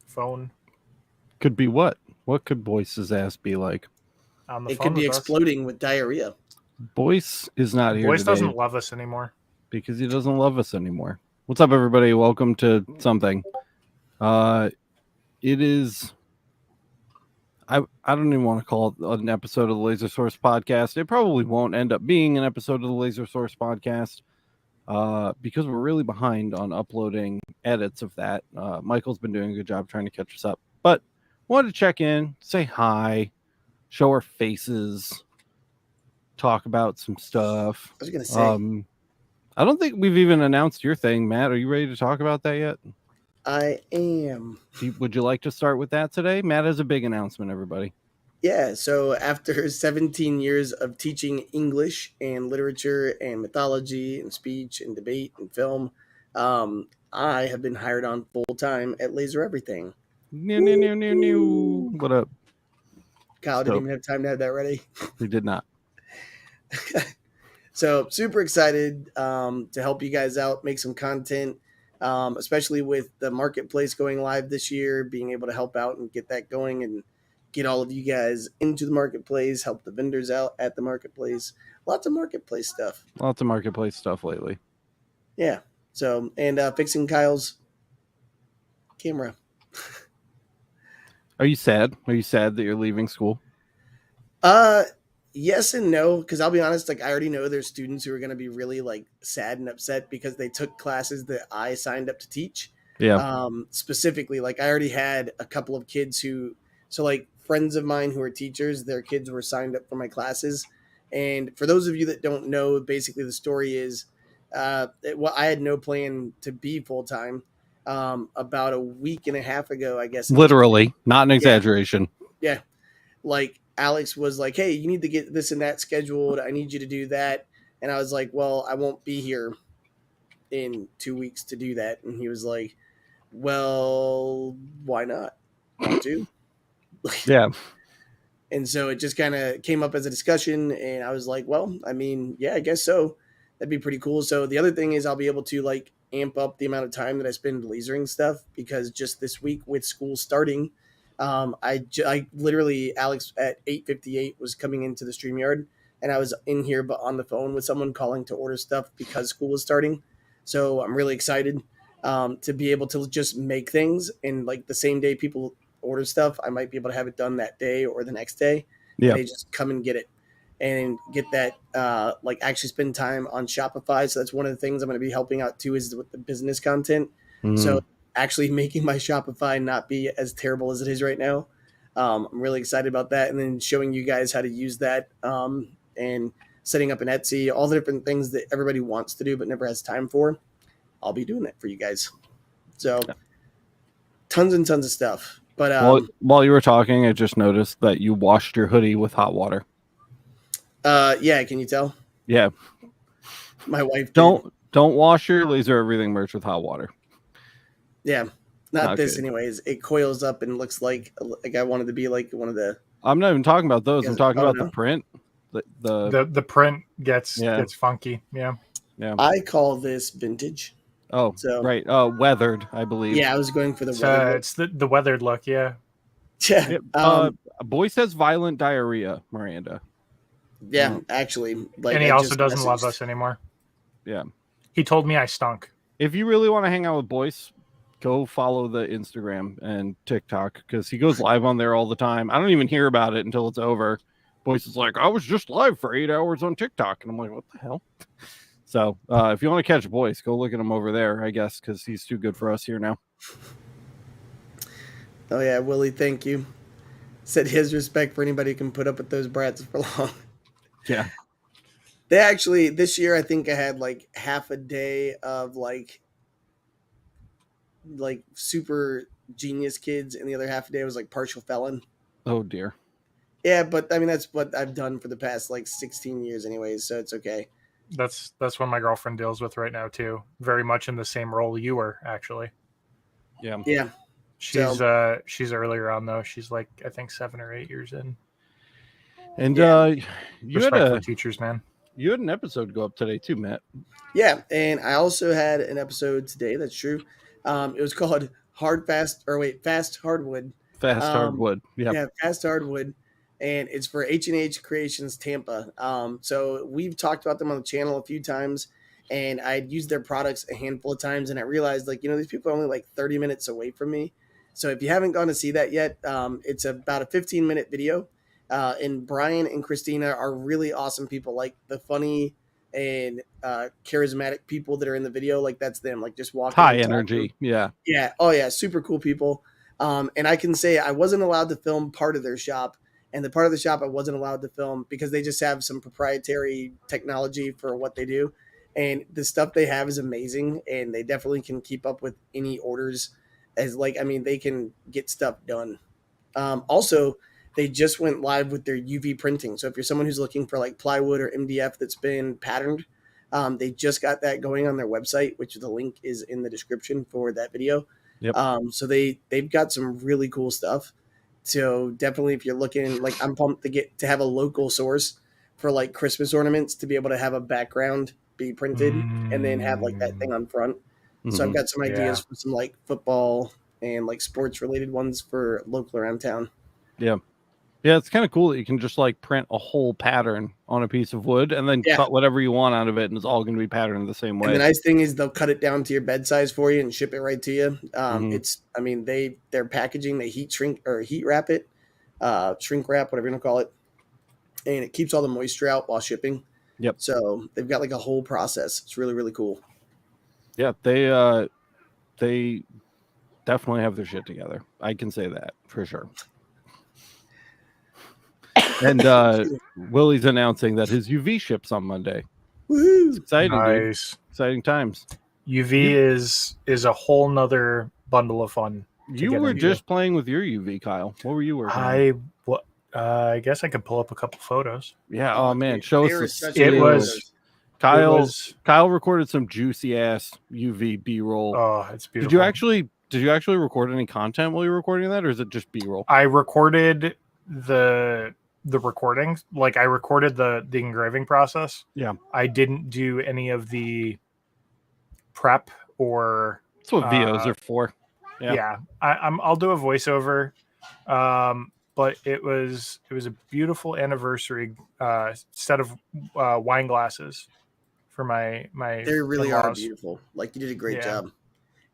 phone. Could be what? What could Boyce's ass be like? On the It phone could be with us. exploding with diarrhea. Boyce is not here Boyce today doesn't love us anymore. because he doesn't love us anymore. What's up, everybody? Welcome to something. It is... I don't even want to call it an episode of the Laser Source podcast. It probably won't end up being an episode of the Laser Source podcast because we're really behind on uploading edits of that. Michael's been doing a good job trying to catch us up. But wanted to check in, say hi, show our faces, talk about some stuff. I was going to say. I don't think we've even announced your thing, Matt. Are you ready to talk about that yet? I am. Would you like to start with that today? Matt has a big announcement, everybody. Yeah, so after 17 years of teaching English and literature and mythology and speech and debate and film, I have been hired on full-time at Laser Everything. New. What up? Kyle didn't even have time to have that ready. He did not. So super excited to help you guys out, make some content, especially with the marketplace going live this year, being able to help out and get that going and get all of you guys into the marketplace, help the vendors out at the marketplace. Lots of marketplace stuff. Lots of marketplace stuff lately. Yeah. So, and fixing Kyle's camera. Are you sad? Are you sad that you're leaving school? Yes and no, because I'll be honest, like I already know there's students who are going to be really like sad and upset because they took classes that I signed up to teach. Yeah. Specifically, like I already had a couple of kids who, so like friends of mine who are teachers, their kids were signed up for my classes. And for those of you that don't know, basically the story is, I had no plan to be full-time. About a week and a half ago, I guess. Literally, not an exaggeration. Yeah. Like Alex was like, hey, you need to get this and that scheduled. I need you to do that. And I was like, well, I won't be here in 2 weeks to do that. And he was like, well, why not? Want to? Yeah. And so it just kind of came up as a discussion. And I was like, well, I mean, yeah, I guess so. That'd be pretty cool. So the other thing is I'll be able to like amp up the amount of time that I spend lasering stuff because just this week with school starting, I literally, Alex at 8:58 was coming into the StreamYard and I was in here but on the phone with someone calling to order stuff because school was starting. So I'm really excited to be able to just make things and like the same day people order stuff, I might be able to have it done that day or the next day. Yeah. They just come and get it and get that like actually spend time on Shopify. So that's one of the things I'm going to be helping out too is with the business content. So actually making my Shopify not be as terrible as it is right now. I'm really excited about that. And then showing you guys how to use that and setting up an Etsy, all the different things that everybody wants to do but never has time for. I'll be doing that for you guys. So tons and tons of stuff. But while you were talking, I just noticed that you washed your hoodie with hot water. Yeah, can you tell? Yeah. My wife don't wash your Laser Everything merch with hot water. Yeah, not this good. anyways. It coils up and looks like I wanted to be like one of the. I'm not even talking about those. I'm talking about the print. The print gets funky. Yeah. I call this vintage. Oh, so, right. Weathered, I believe. Yeah, I was going for the weathered. It's the weathered look. Yeah. Yeah. Boy says violent diarrhea, Miranda. Yeah, actually. Like, and he also doesn't love us anymore. Yeah. He told me I stunk. If you really want to hang out with Boyce, go follow the Instagram and TikTok because he goes live on there all the time. I don't even hear about it until it's over. Boyce is like, I was just live for 8 hours on TikTok. And I'm like, what the hell? So if you want to catch Boyce, go look at him over there, I guess, because he's too good for us here now. Oh, yeah, Willie, thank you. Said his respect for anybody who can put up with those brats for long. Yeah. They actually, this year, I think I had like half a day of like super genius kids, and the other half a day was like partial felon. Oh, dear. Yeah, but I mean, that's what I've done for the past like 16 years anyways, so it's okay. That's what my girlfriend deals with right now, too. Very much in the same role you were, actually. Yeah. Yeah. She's earlier on, though. She's like, I think 7 or 8 years in. And you respect had for teachers, man. You had an episode go up today too, Matt. Yeah, and I also had an episode today. That's true. It was called Fast Hardwood. Fast hardwood. Yep. Yeah, Fast Hardwood, and it's for H&H Creations Tampa. So we've talked about them on the channel a few times, and I'd used their products a handful of times, and I realized, like, these people are only like 30 minutes away from me. So if you haven't gone to see that yet, it's about a 15-minute video. And Brian and Christina are really awesome people, like the funny and charismatic people that are in the video. Like, that's them, like just walking. High and talking. energy. Yeah. Yeah. Oh yeah. Super cool people. And I can say I wasn't allowed to film part of their shop, and the part of the shop I wasn't allowed to film because they just have some proprietary technology for what they do. And the stuff they have is amazing, and they definitely can keep up with any orders they can get stuff done. Also, they just went live with their UV printing. So if you're someone who's looking for like plywood or MDF that's been patterned, they just got that going on their website, which the link is in the description for that video. Yep. So they've got some really cool stuff. So definitely, if you're looking, like, I'm pumped to have a local source for like Christmas ornaments, to be able to have a background be printed and then have like that thing on front. So I've got some ideas for some like football and like sports related ones for local around town. Yeah. Yeah, it's kind of cool that you can just like print a whole pattern on a piece of wood and then cut whatever you want out of it, and it's all going to be patterned the same way. And the nice thing is they'll cut it down to your bed size for you and ship it right to you. Their packaging, they heat wrap it, shrink wrap, whatever you want to call it, and it keeps all the moisture out while shipping. Yep. So they've got like a whole process. It's really, really cool. Yeah, they definitely have their shit together. I can say that for sure. And Willie's announcing that his UV ships on Monday. Woohoo! It's exciting, Nice. dude. Exciting times. UV is a whole nother bundle of fun. You were just playing with your UV, Kyle. What were you working on? I guess I could pull up a couple photos. Yeah. Oh man, show us the it was Kyle recorded some juicy ass UV B-roll. Oh, it's beautiful. Did you actually record any content while you were recording that, or is it just B-roll? I recorded the recordings. Like, I recorded the engraving process. Yeah. I didn't do any of the prep or. That's what VOs are for. Yeah. I'll do a voiceover. But it was a beautiful anniversary set of wine glasses for my. They really in-laws. are beautiful. Like, you did a great job.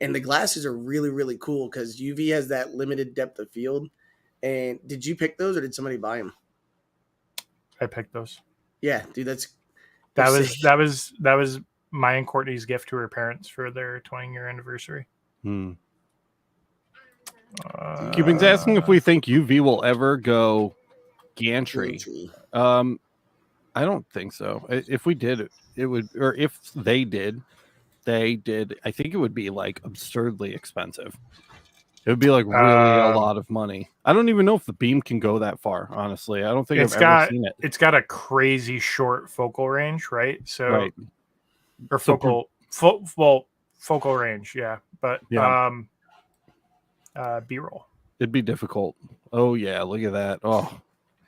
And the glasses are really, really cool because UV has that limited depth of field. And did you pick those or did somebody buy them? I picked those. Yeah, dude, that was my and Courtney's gift to her parents for their 20-year anniversary. Cubing's asking if we think UV will ever go gantry. I don't think so. If we did, it would, or if they did, I think it would be like absurdly expensive. It would be like really a lot of money. I don't even know if the beam can go that far, honestly. I don't think I've ever seen it. It's got a crazy short focal range, right? So, right. Or focal range, yeah. But B-roll. It'd be difficult. Oh yeah, look at that. Oh,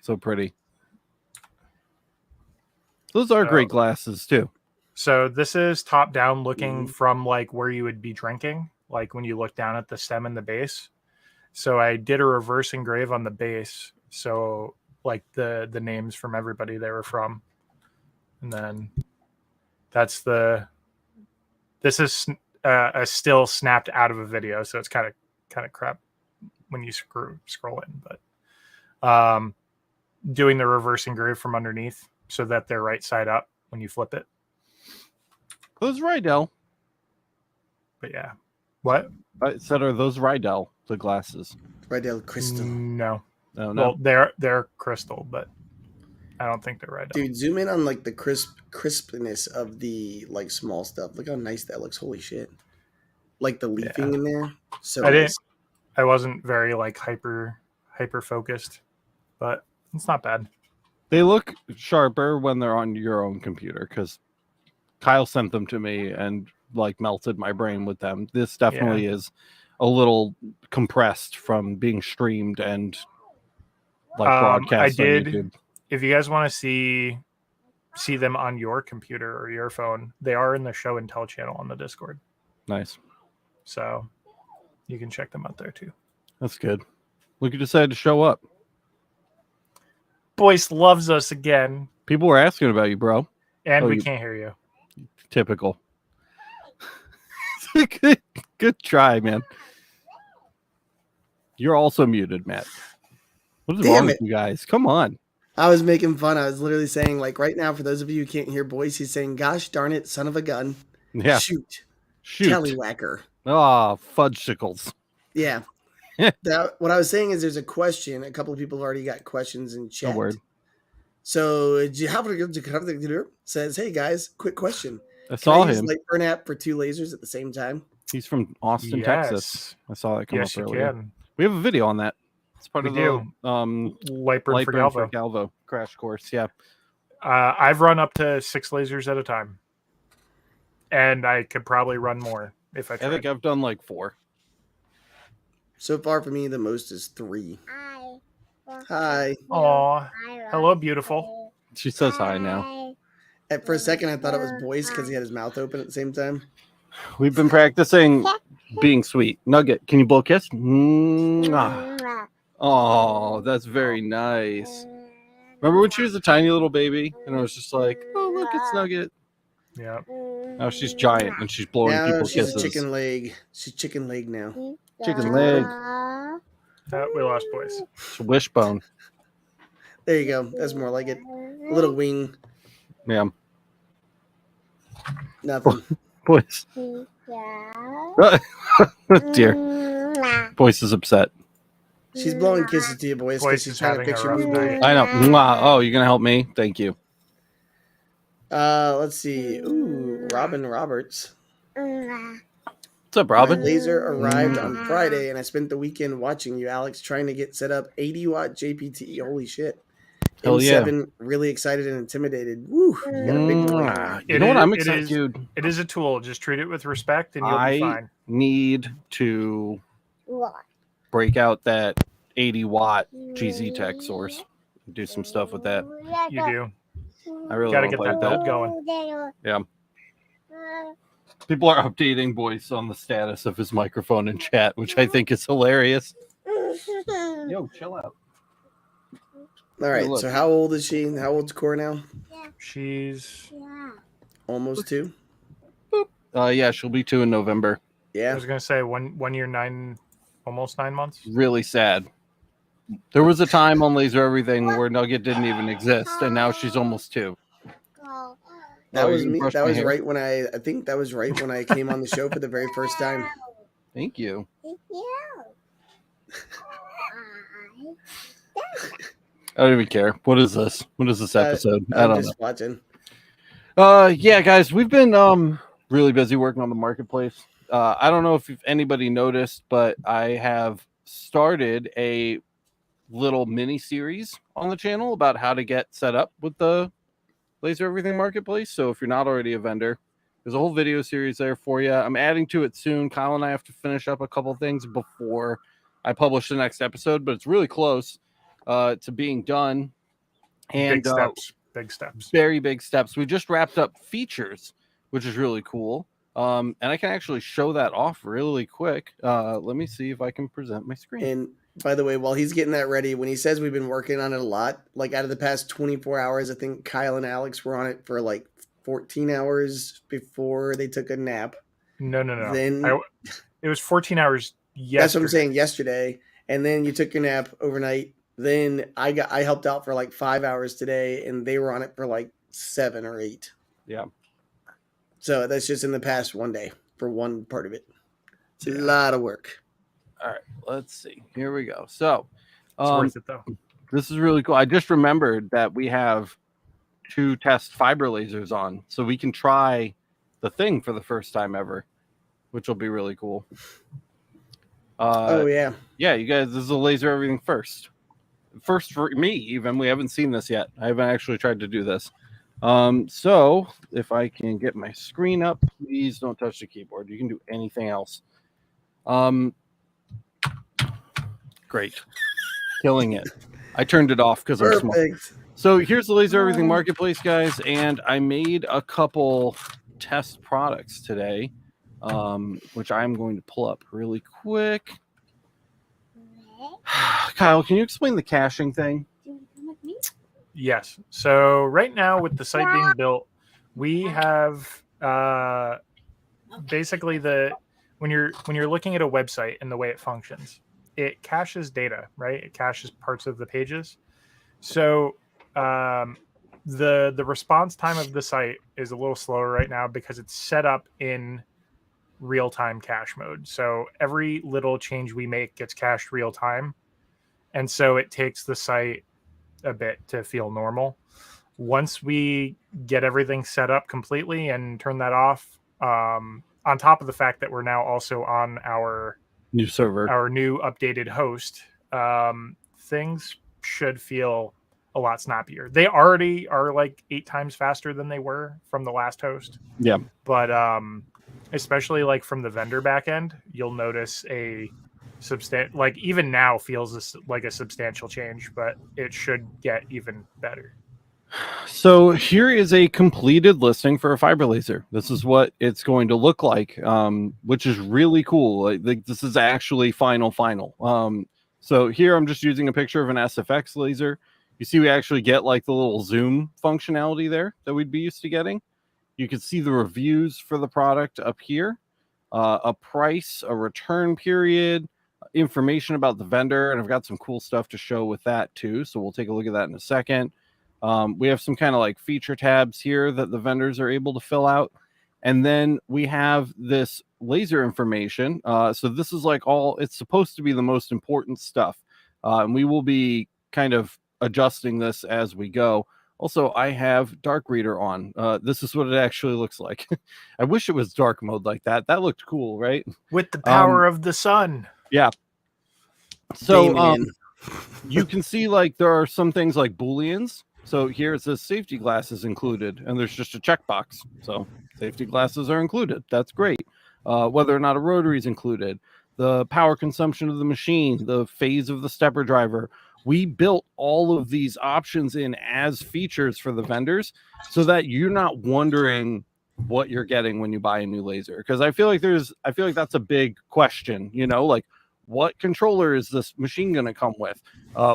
so pretty. Those are great glasses too. So this is top down looking from like where you would be drinking, like when you look down at the stem and the base. So I did a reverse engrave on the base. So like the names from everybody they were from. And then this is a still snapped out of a video. So it's kind of crap when you scroll in, but doing the reverse engrave from underneath so that they're right side up when you flip it. Those Rydell. But yeah. What? I said, are those Rydell, the glasses? Rydell crystal. No. Oh, no. Well, they're crystal, but I don't think they're Rydell. Dude, zoom in on like the crispness of the like small stuff. Look how nice that looks. Holy shit. Like the leafing in there. So I wasn't very like hyper focused, but it's not bad. They look sharper when they're on your own computer because Kyle sent them to me and like melted my brain with them. This definitely is a little compressed from being streamed and like broadcast on YouTube. If you guys want to see them on your computer or your phone, they are in the show and tell channel on the Discord. Nice. So You can check them out there too. That's good. Look, you decided to show up. Boyce loves us again, People were asking about you, bro. and Oh, we you- can't hear you. Typical. Good try, man. You're also muted, Matt. What is Damn wrong with it. you guys? Come on. I was making fun. I was literally saying, like, right now, for those of you who can't hear Boyce, he's saying, "Gosh darn it, son of a gun! Yeah. Shoot, Shoot. tallywhacker." Oh, fudgesicles. Yeah. What I was saying is, there's a question. A couple of people have already got questions in chat. No word. So says, "Hey guys, quick question. I Can saw I use him. Lightburn app for 2 lasers at the same time?" He's from Austin, Texas. I saw that come Yes, up you earlier. can. We have a video on that. It's part We of do. the Lightburn for Galvo. Galvo crash course. Yeah. I've run up to 6 lasers at a time, and I could probably run more if I I tried. think I've done like 4. So far for me, the most is 3. Hi. Aw, hello, beautiful. She says hi now. For a second, I thought it was Boyce because he had his mouth open at the same time. We've been practicing being sweet. Nugget, can you blow a kiss? Mwah. Oh, that's very nice. Remember when she was a tiny little baby and I was just like, oh, look, it's Nugget. Yeah. Now she's giant and she's blowing Now people she's kisses. a chicken leg. She's chicken leg now. Chicken leg. We lost Boyce. It's a wishbone. There you go. That's more like it. A little wing. Yeah. Nothing. Boys. Dear. Boyce is upset. She's blowing kisses to you, Boyce, Boyce because she's is trying to having a picture rough me. night. I know. Mwah. Oh, you're going to help me? Thank you. Let's see. Ooh, Robin Roberts. What's up, My Robin? laser arrived on Friday, and I spent the weekend watching you, Alex, trying to get set up 80-watt JPT. Holy shit. Hell yeah. M7, really excited and intimidated. Woo, you got a big boy. Mwah. You know what? I'm excited, dude. It is a tool. Just treat it with respect, and you'll be I fine. need to break out that 80-watt GZ Tech source. Do some stuff with that. You do. I really Got to want to get play that with that. build going. Yeah. People are updating Boyce on the status of his microphone in chat, which I think is hilarious. Yo, chill out. All right, look. so how old is she? How old's Core now? She's. Almost 2? Yeah, she'll be 2 in November. I Yeah. was gonna say 1 year, almost 9 months. Really sad. There was a time on Laser Everything where Nugget didn't even exist, and now she's almost 2. That Oh, was you me. brushed That my was hair? right when I think that was right when I came on the show for the very first time. Thank you. I don't even care. What is this? What is this episode? I I'm don't know. just watching. Yeah, guys, we've been really busy working on the marketplace. I don't know if anybody noticed, but I have started a little mini series on the channel about how to get set up with the Laser Everything Marketplace. So if you're not already a vendor, there's a whole video series there for you. I'm adding to it soon. Kyle and I have to finish up a couple things before I publish the next episode, but it's really close to being done. And Big steps. Big steps. very big steps. We just wrapped up features, which is really cool. And I can actually show that off really quick. Let me see if I can present my screen. And by the way, while he's getting that ready, when he says we've been working on it a lot, like out of the past 24 hours, I think Kyle and Alex were on it for like 14 hours before they took a nap. No. Then It was 14 hours yesterday. that's what I'm saying, yesterday. And then you took your nap overnight. Then I helped out for like 5 hours today, and they were on it for like 7 or 8. Yeah. So that's just in the past one day for one part of it. It's a lot of work. All right. Let's see. Here we go. So It's worth it though. this is really cool. I just remembered that we have 2 test fiber lasers on, so we can try the thing for the first time ever, which will be really cool. Oh yeah. Yeah, you guys, this is a Laser Everything first for me. Even we haven't seen this yet. I haven't actually tried to do this. So if I can get my screen up, please don't touch the keyboard. You can do anything else. Great, killing it. I turned it off because I'm small. Perfect. So here's the Laser Everything Marketplace, guys, and I made a couple test products today. which I'm going to pull up really quick. Kyle, can you explain the caching thing? Yes. So right now with the site being built, we have basically when you're looking at a website and the way it functions, it caches data, right? It caches parts of the pages. So the response time of the site is a little slower right now because it's set up in real-time cache mode. So every little change we make gets cached real time. And so it takes the site a bit to feel normal. Once we get everything set up completely and turn that off, on top of the fact that we're now also on our New server, our new updated host, things should feel a lot snappier. They already are like 8 times faster than they were from the last host. Yeah. But especially like from the vendor backend, you'll notice a like even now feels like a substantial change, but it should get even better. So here is a completed listing for a fiber laser. This is what it's going to look like, which is really cool. Like this is actually final. So here I'm just using a picture of an SFX laser. You see we actually get like the little zoom functionality there that we'd be used to getting. You can see the reviews for the product up here, a price, a return period, information about the vendor, and I've got some cool stuff to show with that too. So we'll take a look at that in a second. We have some kind of like feature tabs here that the vendors are able to fill out. And then we have this laser information. So this is like it's supposed to be the most important stuff. And we will be kind of adjusting this as we go. Also, I have dark reader on. This is what it actually looks like. I wish it was dark mode like that. That looked cool, right? With the power of the sun. Yeah. So you can see like there are some things like Booleans. So here it says safety glasses included, and there's just a checkbox. So safety glasses are included. That's great. Whether or not a rotary is included, the power consumption of the machine, the phase of the stepper driver. We built all of these options in as features for the vendors so that you're not wondering what you're getting when you buy a new laser. Because I feel like that's a big question, like what controller is this machine going to come with?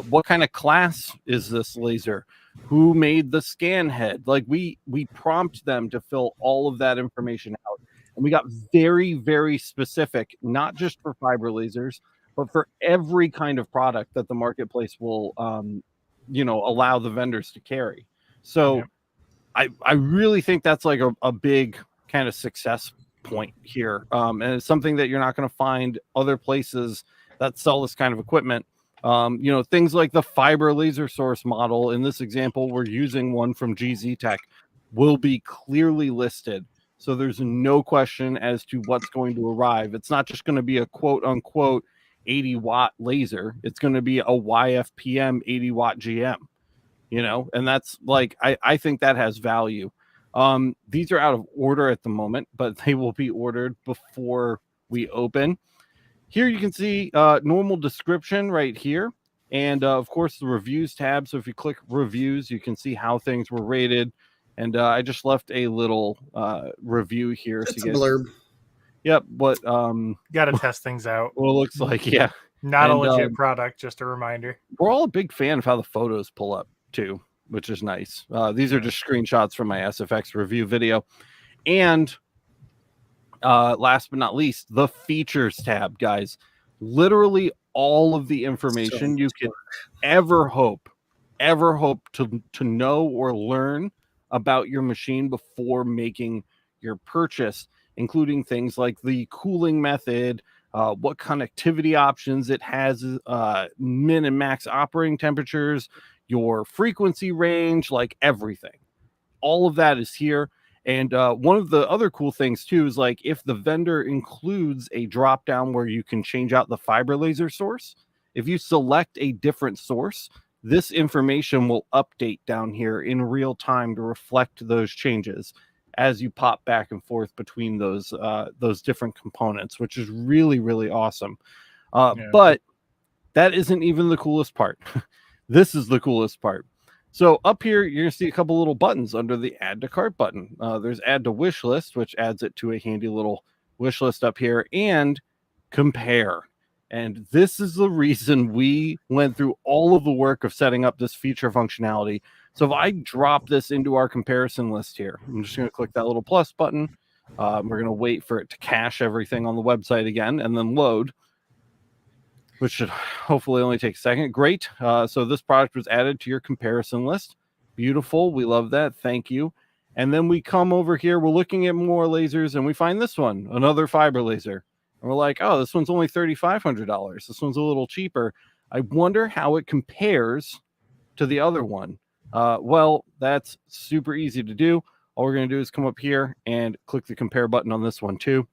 What kind of class is this laser? Who made the scan head? Like we prompt them to fill all of that information out. And we got very, very specific, not just for fiber lasers, but for every kind of product that the marketplace will, allow the vendors to carry. So I really think that's like a big kind of success point here. And it's something that you're not going to find other places that sell this kind of equipment. Things like the fiber laser source model. In this example, we're using one from GZ Tech, will be clearly listed. So there's no question as to what's going to arrive. It's not just going to be a quote unquote 80-watt laser. It's going to be a YFPM 80-watt GM, and that's like, I think that has value. These are out of order at the moment, but they will be ordered before we open. Here you can see normal description right here. And of course, the reviews tab. So if you click reviews, you can see how things were rated. And I just left a little review here. It's a blurb. Yep. But got to test things out. Well, it looks like, yeah. Not a legit product, just a reminder. We're all a big fan of how the photos pull up too, which is nice. These are just screenshots from my SFX review video. And last but not least, the features tab, guys. Literally all of the information you could ever hope to know or learn about your machine before making your purchase, including things like the cooling method, what connectivity options it has, min and max operating temperatures, your frequency range, like everything. All of that is here. And one of the other cool things too is like if the vendor includes a drop down where you can change out the fiber laser source, if you select a different source, this information will update down here in real time to reflect those changes as you pop back and forth between those different components, which is really, really awesome. But that isn't even the coolest part. This is the coolest part. So up here, you're going to see a couple little buttons under the add to cart button. There's add to wish list, which adds it to a handy little wish list up here and compare. And this is the reason we went through all of the work of setting up this feature functionality. So if I drop this into our comparison list here, I'm just going to click that little plus button. We're going to wait for it to cache everything on the website again and then load, which should hopefully only take a second. Great. So this product was added to your comparison list. Beautiful. We love that. Thank you. And then we come over here. We're looking at more lasers, and we find this one, another fiber laser. And we're like, oh, this one's only $3,500. This one's a little cheaper. I wonder how it compares to the other one. Well, that's super easy to do. All we're going to do is come up here and click the compare button on this one too.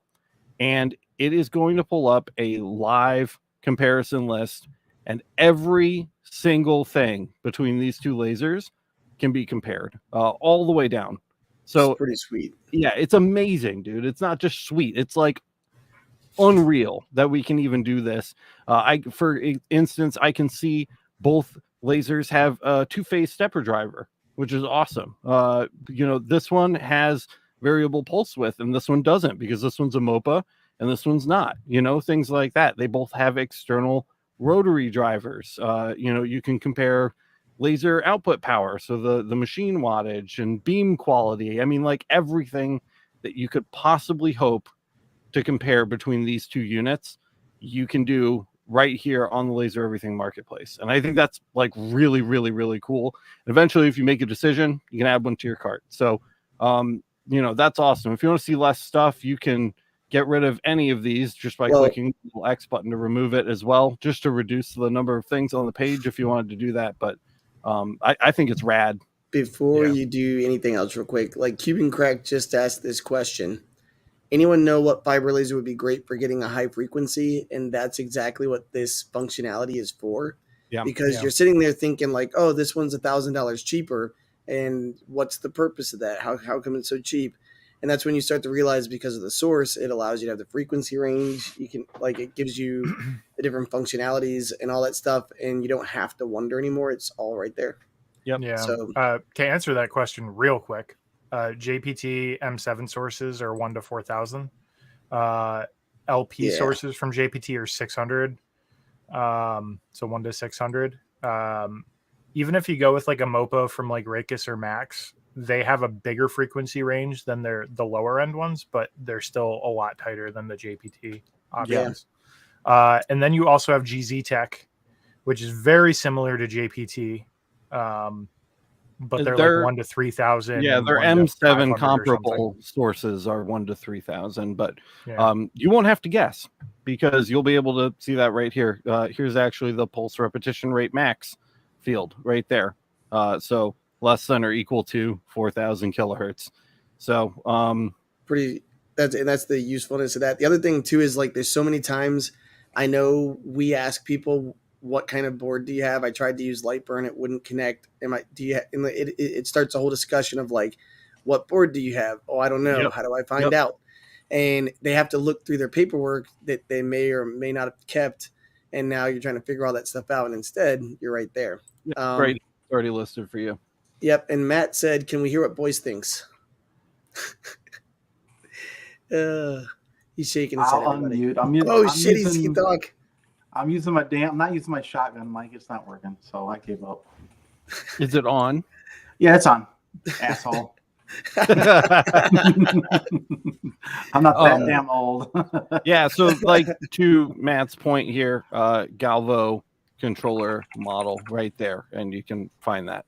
And it is going to pull up a live comparison list, and every single thing between these two lasers can be compared all the way down. So it's pretty sweet. Yeah, it's amazing, dude. It's not just sweet. It's like unreal that we can even do this. For instance, I can see both lasers have a two-phase stepper driver, which is awesome. This one has variable pulse width and this one doesn't, because this one's a MOPA and this one's not, things like that. They both have external rotary drivers. You can compare laser output power, so the machine wattage and beam quality. I mean, like everything that you could possibly hope to compare between these two units, you can do right here on the Laser Everything Marketplace. And I think that's like really, really, really cool. And eventually, if you make a decision, you can add one to your cart. So, that's awesome. If you want to see less stuff, you can get rid of any of these just by clicking the little X button to remove it as well, just to reduce the number of things on the page if you wanted to do that. But I think it's rad. Before you do anything else real quick, like Cuban Crack just asked this question. Anyone know what fiber laser would be great for getting a high frequency? And that's exactly what this functionality is for. Yeah. Because you're sitting there thinking like, oh, this one's $1,000 cheaper. And what's the purpose of that? How come it's so cheap? And that's when you start to realize, because of the source, it allows you to have the frequency range. You can it gives you the different functionalities and all that stuff. And you don't have to wonder anymore. It's all right there. Yep. Yeah. So to answer that question real quick, JPT M7 sources are 1 to 4,000. LP sources from JPT are 600. So 1 to 600. Even if you go with like a MOPA from like Raycus or Max, they have a bigger frequency range than the lower end ones, but they're still a lot tighter than the JPT options. And then you also have GZ Tech, which is very similar to JPT. But they're like 1 to 3,000. Yeah, their M7 comparable sources are 1 to 3,000, but you won't have to guess, because you'll be able to see that right here. Here's actually the pulse repetition rate max field right there. So less than or equal to 4,000 kilohertz. So that's the usefulness of that. The other thing too is like there's so many times I know we ask people, what kind of board do you have? I tried to use Lightburn, it wouldn't connect. It starts a whole discussion of like, what board do you have? Oh, I don't know. Yep. How do I find out? And they have to look through their paperwork that they may or may not have kept. And now you're trying to figure all that stuff out. And instead, you're right there. Right. It's already listed for you. Yep. And Matt said, can we hear what Boyce thinks? He's shaking his head. I'll unmute. He's talk. I'm not using my shotgun mic. It's not working, so I gave up. Is it on? Yeah, it's on. Asshole. I'm not that damn old. Yeah, so like to Matt's point here, Galvo controller model right there, and you can find that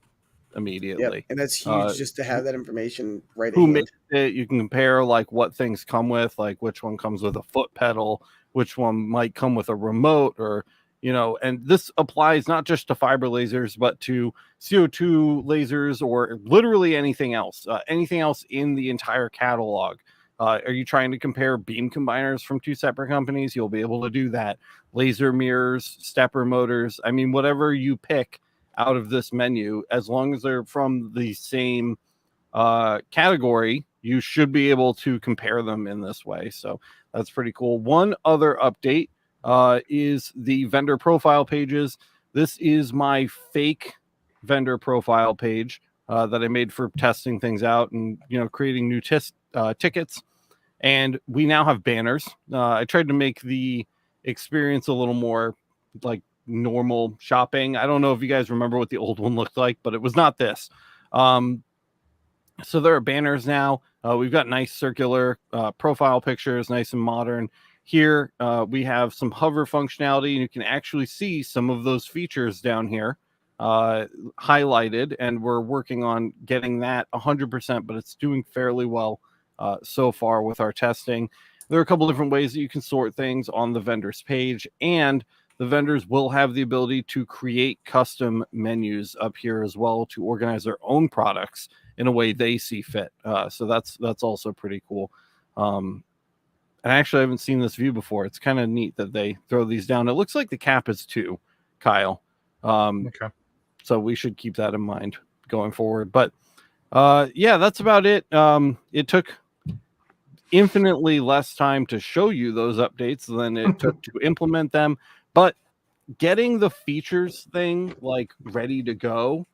immediately. Yep. And that's huge just to have that information right who makes it. You can compare like what things come with, like which one comes with a foot pedal, which one might come with a remote, or and this applies not just to fiber lasers, but to CO2 lasers or literally anything else in the entire catalog. Are you trying to compare beam combiners from two separate companies? You'll be able to do that. Laser mirrors, stepper motors. I mean, whatever you pick out of this menu, as long as they're from the same category, you should be able to compare them in this way. So that's pretty cool. One other update is the vendor profile pages. This is my fake vendor profile page that I made for testing things out and creating new tickets. And we now have banners. I tried to make the experience a little more like normal shopping. I don't know if you guys remember what the old one looked like, but it was not this. So there are banners now. We've got nice circular profile pictures, nice and modern. Here we have some hover functionality, and you can actually see some of those features down here highlighted, and we're working on getting that 100%, but it's doing fairly well so far with our testing. There are a couple different ways that you can sort things on the vendor's page, and the vendors will have the ability to create custom menus up here as well to organize their own products in a way they see fit. So that's also pretty cool. And actually, I haven't seen this view before. It's kind of neat that they throw these down. It looks like the cap is 2, Kyle. Okay. So we should keep that in mind going forward. But yeah, that's about it. It took infinitely less time to show you those updates than it took to implement them. But getting the features thing like ready to go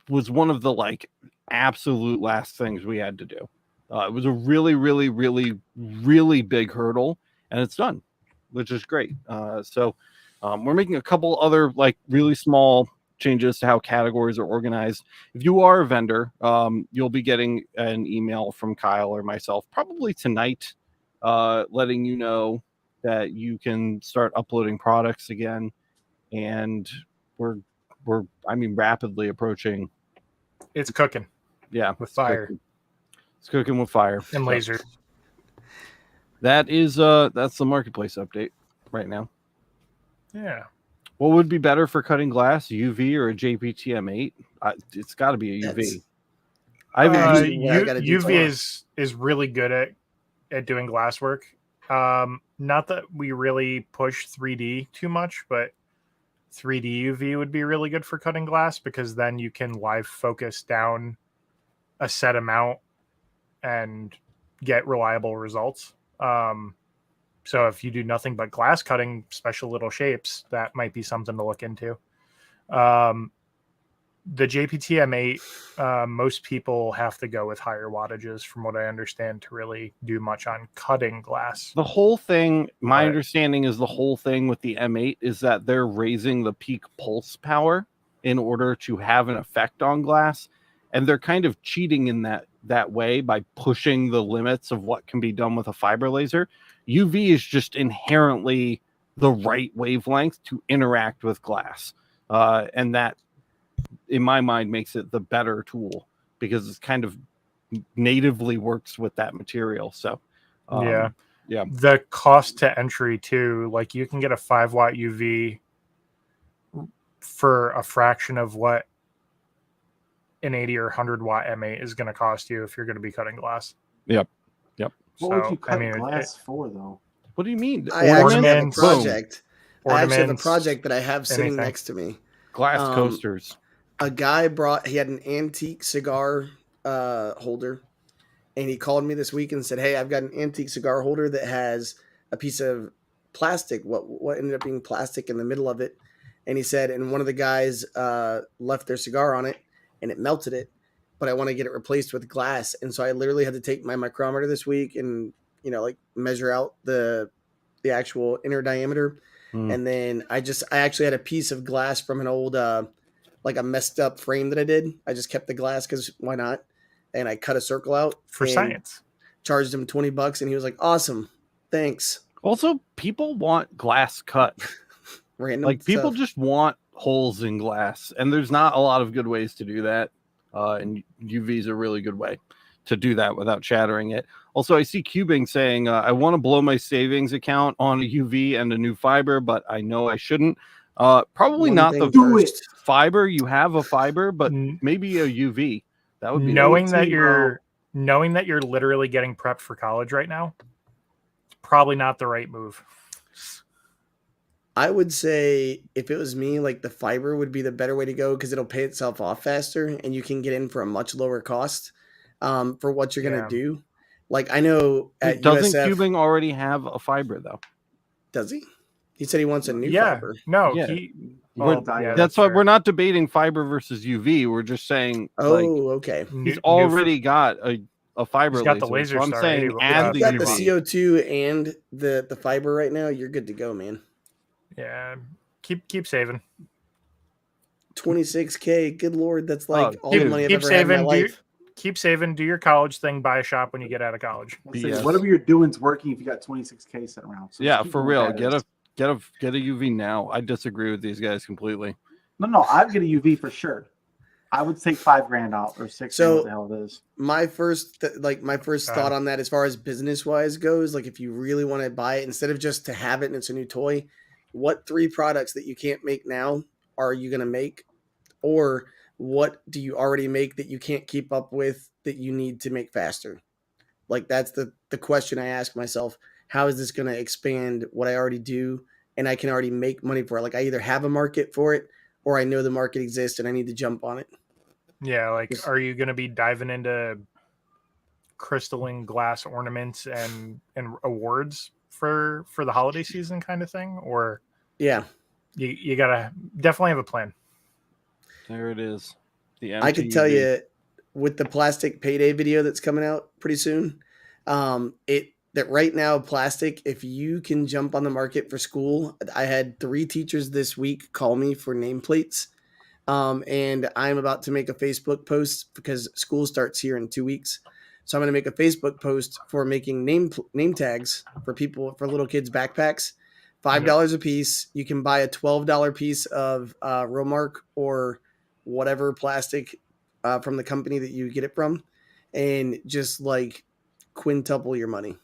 was one of the like absolute last things we had to do. It was a really, really, really, really big hurdle, and it's done, which is great. So we're making a couple other like really small changes to how categories are organized. If you are a vendor, you'll be getting an email from Kyle or myself probably tonight, letting you know that you can start uploading products again, and we're rapidly approaching. It's cooking. Yeah, with fire. It's cooking with fire and laser. That is that's the marketplace update right now. Yeah. What would be better for cutting glass, UV or a JPT M8? It's got to be a UV. UV is really good at doing glass work. Not that we really push 3D too much, but 3D UV would be really good for cutting glass because then you can live focus down a set amount and get reliable results. So if you do nothing but glass cutting, special little shapes, that might be something to look into. The JPT M8, most people have to go with higher wattages, from what I understand, to really do much on cutting glass. The whole thing, my understanding is the whole thing with the M8 is that they're raising the peak pulse power in order to have an effect on glass. And they're kind of cheating in that way by pushing the limits of what can be done with a fiber laser. UV is just inherently the right wavelength to interact with glass. And that, in my mind, makes it the better tool because it's kind of natively works with that material. So, yeah. Yeah. The cost to entry too, like you can get a 5-watt UV for a fraction of what an 80 or 100 watt M8 is going to cost you if you're going to be cutting glass. Yep. What would you cut glass for, though? What do you mean? I actually have a Ornaments. project. I actually have a Ornaments, project that I have sitting anything. next to me. Glass coasters. A guy he had an antique cigar holder, and he called me this week and said, "Hey, I've got an antique cigar holder that has a piece of plastic. What ended up being plastic in the middle of it?" And he said, and one of the guys left their cigar on it, and it melted it. But I want to get it replaced with glass, and so I literally had to take my micrometer this week and like measure out the actual inner diameter, and then I actually had a piece of glass from an old like a messed up frame that I did. I just kept the glass because why not? And I cut a circle out for science. Charged him $20, and he was like, "Awesome, thanks." Also, people want glass cut. Random like people stuff. just want holes in glass, and there's not a lot of good ways to do that. And UV is a really good way to do that without shattering it. Also, I see Cubing saying, I want to blow my savings account on a UV and a new fiber, but I know I shouldn't. Probably not the first fiber. You have a fiber, but maybe a UV. That would be knowing that you're literally getting prepped for college right now. It's probably not the right move. I would say if it was me, like the fiber would be the better way to go because it'll pay itself off faster and you can get in for a much lower cost for what you're going to do. Like I know at doesn't USF, Cubing already have a fiber though? Does he? He said he wants a new fiber. No, that's why we're not debating fiber versus UV. We're just saying, okay. He's already got a fiber He's got the laser. laser So I'm star saying 80 add If the you got the UV. CO2 and the fiber right now, you're good to go, man. Yeah, keep saving. 26K, good lord, that's like Oh, all the dude. money I've Keep ever had in my saving. life. Keep saving. Do your college thing. Buy a shop when you get out of college. Let's say, BS. whatever you're doing's working if you got 26K sitting around. So Yeah, just keep for doing real. batteries. Get a UV now. I disagree with these guys completely. No, I'd get a UV for sure. I would take $5,000 out or $6,000. So- what the hell it is? My first thought on that, as far as business wise goes, like if you really want to buy it instead of just to have it and it's a new toy, what 3 products that you can't make now are you going to make, or what do you already make that you can't keep up with that you need to make faster? Like that's the question I ask myself. How is this going to expand what I already do and I can already make money for it? Like I either have a market for it or I know the market exists and I need to jump on it. Yeah, like, are you going to be diving into crystalline glass ornaments and awards for the holiday season kind of thing, or Yeah. you gotta definitely have a plan? There it is. The I could tell MTUV. you with the plastic Payday video that's coming out pretty soon, that right now plastic, if you can jump on the market for school, I had 3 teachers this week call me for nameplates. And I'm about to make a Facebook post because school starts here in 2 weeks. So I'm going to make a Facebook post for making name tags for little kids' backpacks, $5 a piece. You can buy a $12 piece of Romark or whatever plastic from the company that you get it from, and just like quintuple your money,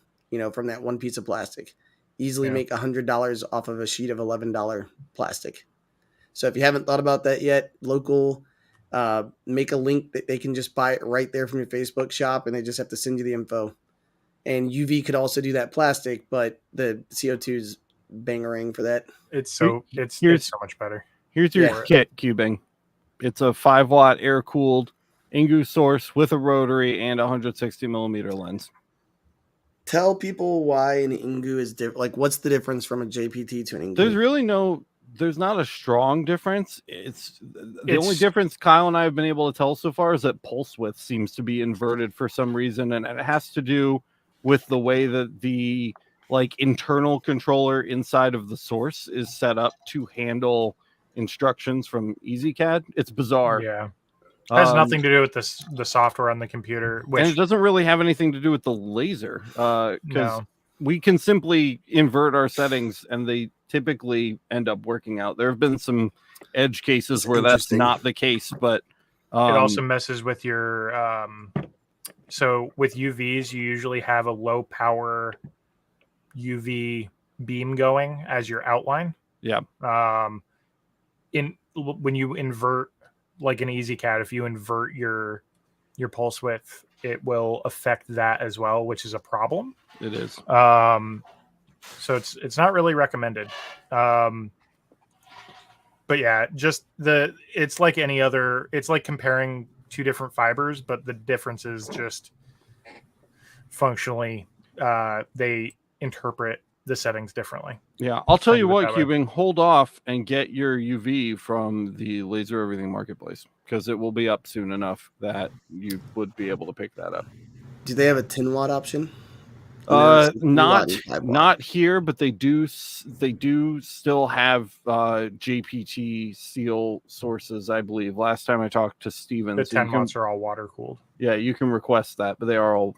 from that one piece of plastic. Easily make $100 off of a sheet of $11 plastic. So if you haven't thought about that yet, local, make a link that they can just buy it right there from your Facebook shop, and they just have to send you the info. And UV could also do that plastic, but the CO2 is bangerang for that. It's Here's- it's so much better. Here's your Yeah. kit, Cubing. It's a 5-watt air-cooled Ingu source with a rotary and a 160 millimeter lens. Tell people why an Ingu is different. Like, what's the difference from a JPT to an Ingu? There's really there's not a strong difference. It's the only difference Kyle and I have been able to tell so far is that pulse width seems to be inverted for some reason, and it has to do with the way that the internal controller inside of the source is set up to handle instructions from EasyCAD. It's bizarre. Yeah, it has nothing to do with the software on the computer, which and it doesn't really have anything to do with the laser, because no. we can simply invert our settings and they typically end up working out. There have been some edge cases where that's interesting. not the case, but It also messes with your so with UVs you usually have a low power UV beam going as your outline. Yeah. When you invert like an EasyCAD, if you invert your pulse width, it will affect that as well, which is a problem. It is. So it's not really recommended. But yeah, just it's like any other. It's like comparing 2 different fibers, but the difference is just functionally they interpret the settings differently. Yeah, I'll tell you Think of it what, that way. Cubing, hold off and get your UV from the Laser Everything Marketplace, because it will be up soon enough that you would be able to pick that up. Do they have a 10-watt option? Not here, but they do still have JPT steel sources, I believe. Last time I talked to Steven, The 10 watts are all water cooled. Yeah, you can request that, but they are all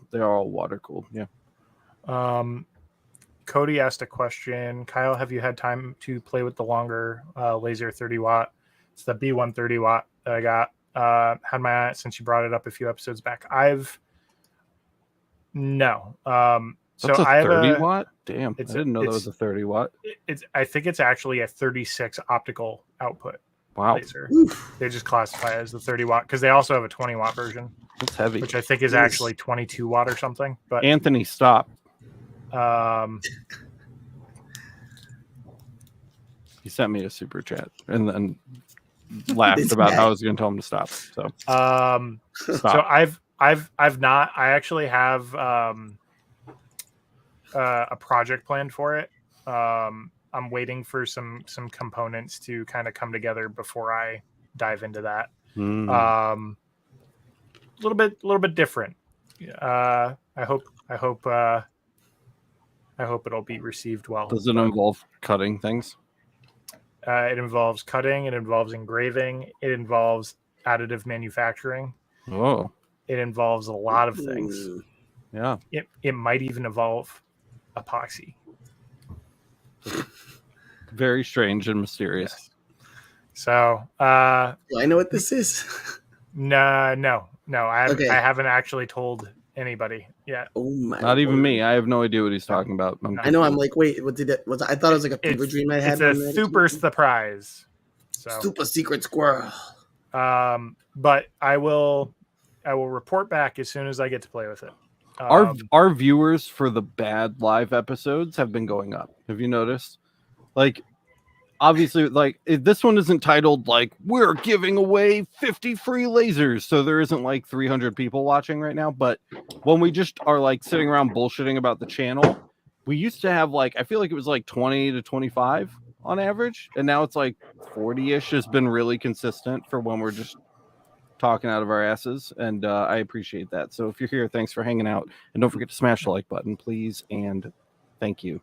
water cooled. Yeah. Cody asked a question. Kyle, have you had time to play with the longer laser 30 watt? It's the B1 30 watt that I got. Had my eye since you brought it up a few episodes back. No. That's So a I have 30 watt? Damn, I it's didn't know that was a 30 watt. I think it's actually a 36 optical output Wow, laser. They just classify it as the 30 watt because they also have a 20 watt version, that's heavy. which I think is actually 22 watt or something. But Anthony, stop. He sent me a super chat and then laughed about how I was going to tell him to stop. So, so I've not. I actually have a project planned for it. I'm waiting for some components to kind of come together before I dive into that. A little bit different. I hope it'll be received well. Does it involve cutting things? It involves cutting. It involves engraving. It involves additive manufacturing. Oh, It involves a lot of things. Ooh. yeah. It might even involve epoxy. Very strange and mysterious. Yes. So, Do I know what this is? no. Okay. I haven't actually told anybody yet. Oh my! Not even Lord. me. I have no idea what he's talking about. I know. I'm like, wait, what did it? Was I thought it was like a fever dream I had. It's a super surprise. So, super secret squirrel. but I will report back as soon as I get to play with it. Our viewers for the bad live episodes have been going up. Have you noticed? Like, obviously, like this one isn't titled like we're giving away 50 free lasers, so there isn't like 300 people watching right now. But when we just are like sitting around bullshitting about the channel, we used to have like, I feel like it was like 20 to 25 on average, and now it's like 40-ish has been really consistent for when we're just talking out of our asses, and I appreciate that. So if you're here, thanks for hanging out, and don't forget to smash the like button, please, and thank you.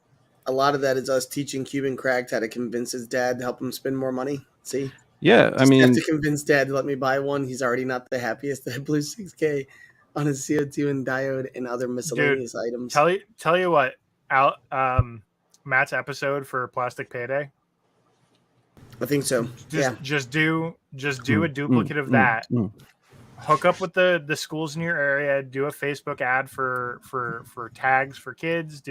A lot of that is us teaching Cuban Cracked how to convince his dad to help him spend more money. See? Yeah, I mean, have to convince dad to let me buy one. He's already not the happiest that I blew $6K on his CO2 and diode and other miscellaneous items. Tell you what, Matt's episode for Plastic Payday. I think so. Just do a duplicate of that. Hook up with the schools in your area. Do a Facebook ad for tags for kids.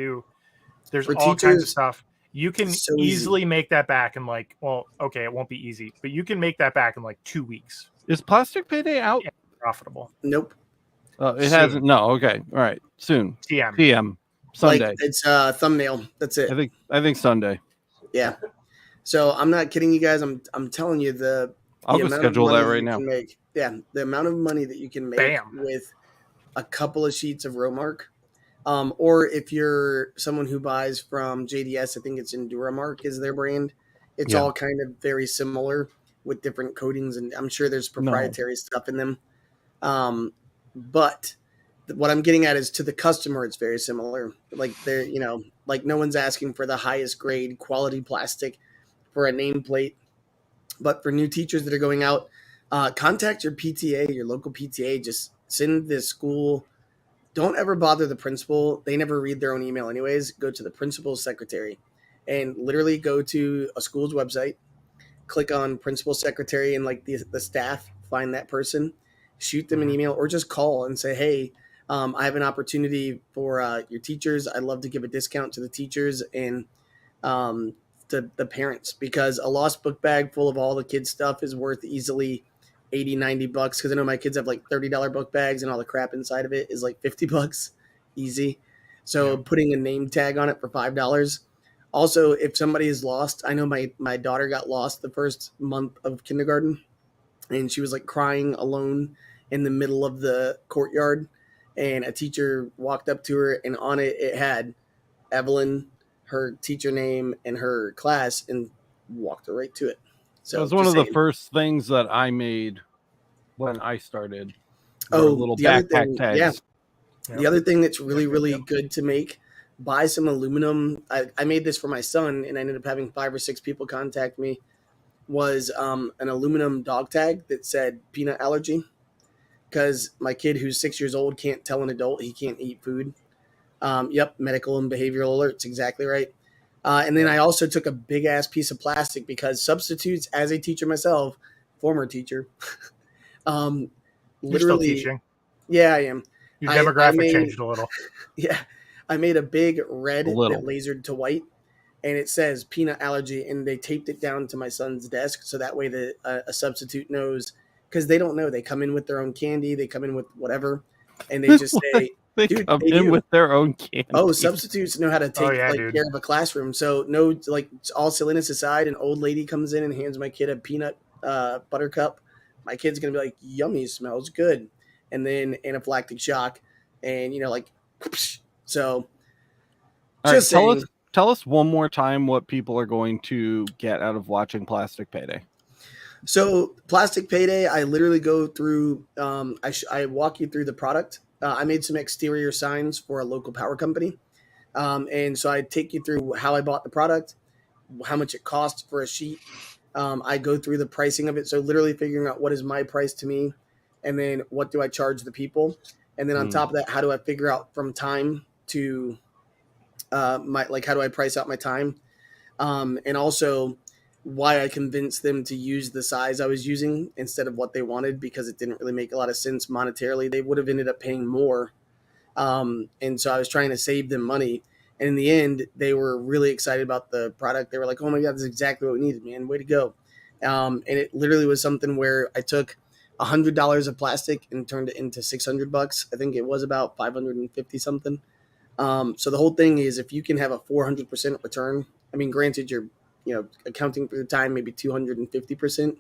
There's for all teachers, kinds of stuff. You can so easily make that back in like, well, okay, it won't be easy, but you can make that back in like 2 weeks. Is Plastic Payday out? Yeah, profitable. Nope. It hasn't. No. Okay. All right. Soon. PM. Sunday. Like, it's thumbnail. That's it. I think Sunday. Yeah. So I'm not kidding you guys. I'm telling you I'll go schedule that right now. The amount of money that you can make Bam. with a couple of sheets of Romark. Or if you're someone who buys from JDS, I think it's Enduramark is their brand. It's all kind of very similar with different coatings, and I'm sure there's proprietary stuff in them. But what I'm getting at is to the customer, it's very similar. Like they're, like no one's asking for the highest grade quality plastic for a nameplate. But for new teachers that are going out, contact your PTA, your local PTA. Just send the school. Don't ever bother the principal. They never read their own email anyways. Go to the principal's secretary and literally go to a school's website, click on principal secretary and like the staff, find that person, shoot them an email or just call and say, hey, I have an opportunity for your teachers. I'd love to give a discount to the teachers and the parents, because a lost book bag full of all the kids' stuff is worth easily $80-$90 because I know my kids have like $30 book bags and all the crap inside of it is like $50 easy. So putting a name tag on it for $5. Also, if somebody is lost, I know my daughter got lost the first month of kindergarten and she was like crying alone in the middle of the courtyard, and a teacher walked up to her and on it had Evelyn, her teacher name and her class, and walked her right to it. So it was one of the first things that I made when I started. Little backpack tags. Yeah. The other thing that's really, really good to make, buy some aluminum. I made this for my son and I ended up having 5 or 6 people contact me, was an aluminum dog tag that said peanut allergy. Because my kid who's 6 years old can't tell an adult he can't eat food. Medical and behavioral alerts, exactly right. And then I also took a big ass piece of plastic because substitutes, as a teacher myself, former teacher, literally. You're still teaching. Yeah, I am. Your demographic changed a little. Yeah, I made a big red that lasered to white, and it says peanut allergy, and they taped it down to my son's desk so that way a substitute knows, because they don't know. They come in with their own candy, they come in with whatever, and they just say. They come in with their own candy. Oh, substitutes know how to take care of a classroom. So no, like all silliness aside, an old lady comes in and hands my kid a peanut butter cup. My kid's gonna be like, "Yummy, smells good," and then anaphylactic shock, and so. Just tell us one more time what people are going to get out of watching Plastic Payday. So Plastic Payday, I literally go through. I walk you through the product. I made some exterior signs for a local power company. And so I take you through how I bought the product, how much it costs for a sheet. I go through the pricing of it. So literally figuring out what is my price to me, and then what do I charge the people. And then on top of that, how do I figure out from time to how do I price out my time? And also why I convinced them to use the size I was using instead of what they wanted, because it didn't really make a lot of sense monetarily. They would have ended up paying more. And so I was trying to save them money. And in the end, they were really excited about the product. They were like, oh my God, this is exactly what we needed, man. Way to go. And it literally was something where I took $100 of plastic and turned it into $600. I think it was about 550 something. So the whole thing is, if you can have a 400% return, I mean, granted, you're, accounting for the time, maybe 250%.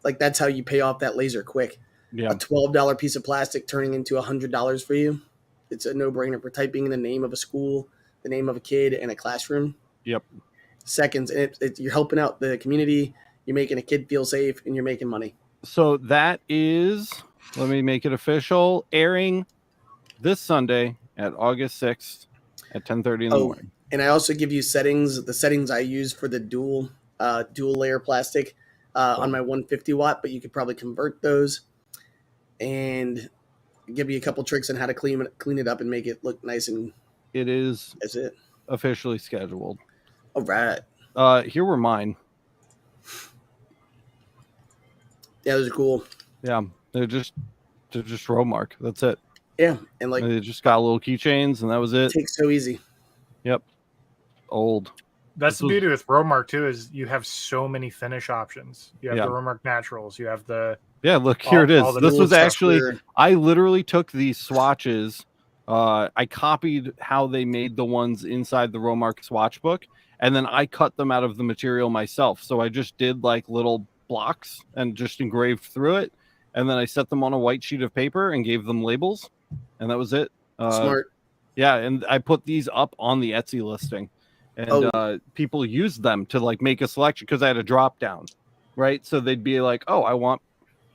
Like, that's how you pay off that laser quick. Yeah. A $12 piece of plastic turning into $100 for you. It's a no-brainer for typing in the name of a school, the name of a kid, and a classroom. Yep. Seconds. And you're helping out the community. You're making a kid feel safe, and you're making money. So that is, let me make it official, airing this Sunday at August 6th at 10:30 in the morning. And I also give you settings, the settings I use for the dual layer plastic on my 150 watt, but you could probably convert those and give you a couple tricks on how to clean it up and make it look nice. And it is that's it. Officially scheduled. All right. Here were mine. Yeah, those are cool. Yeah, they're just Romark. That's it. Yeah, and like they just got little keychains, and that was it. Takes so easy. Yep. Old. That's the beauty with Romark too, is you have so many finish options. You have the Romark Naturals. You have the look, here it is. This was actually I literally took these swatches. I copied how they made the ones inside the Romark swatch book, and then I cut them out of the material myself. So I just did like little blocks and just engraved through it, and then I set them on a white sheet of paper and gave them labels, and that was it. Smart. Yeah, and I put these up on the Etsy listing, and people used them to like make a selection because I had a drop down, right? So they'd be like, oh, I want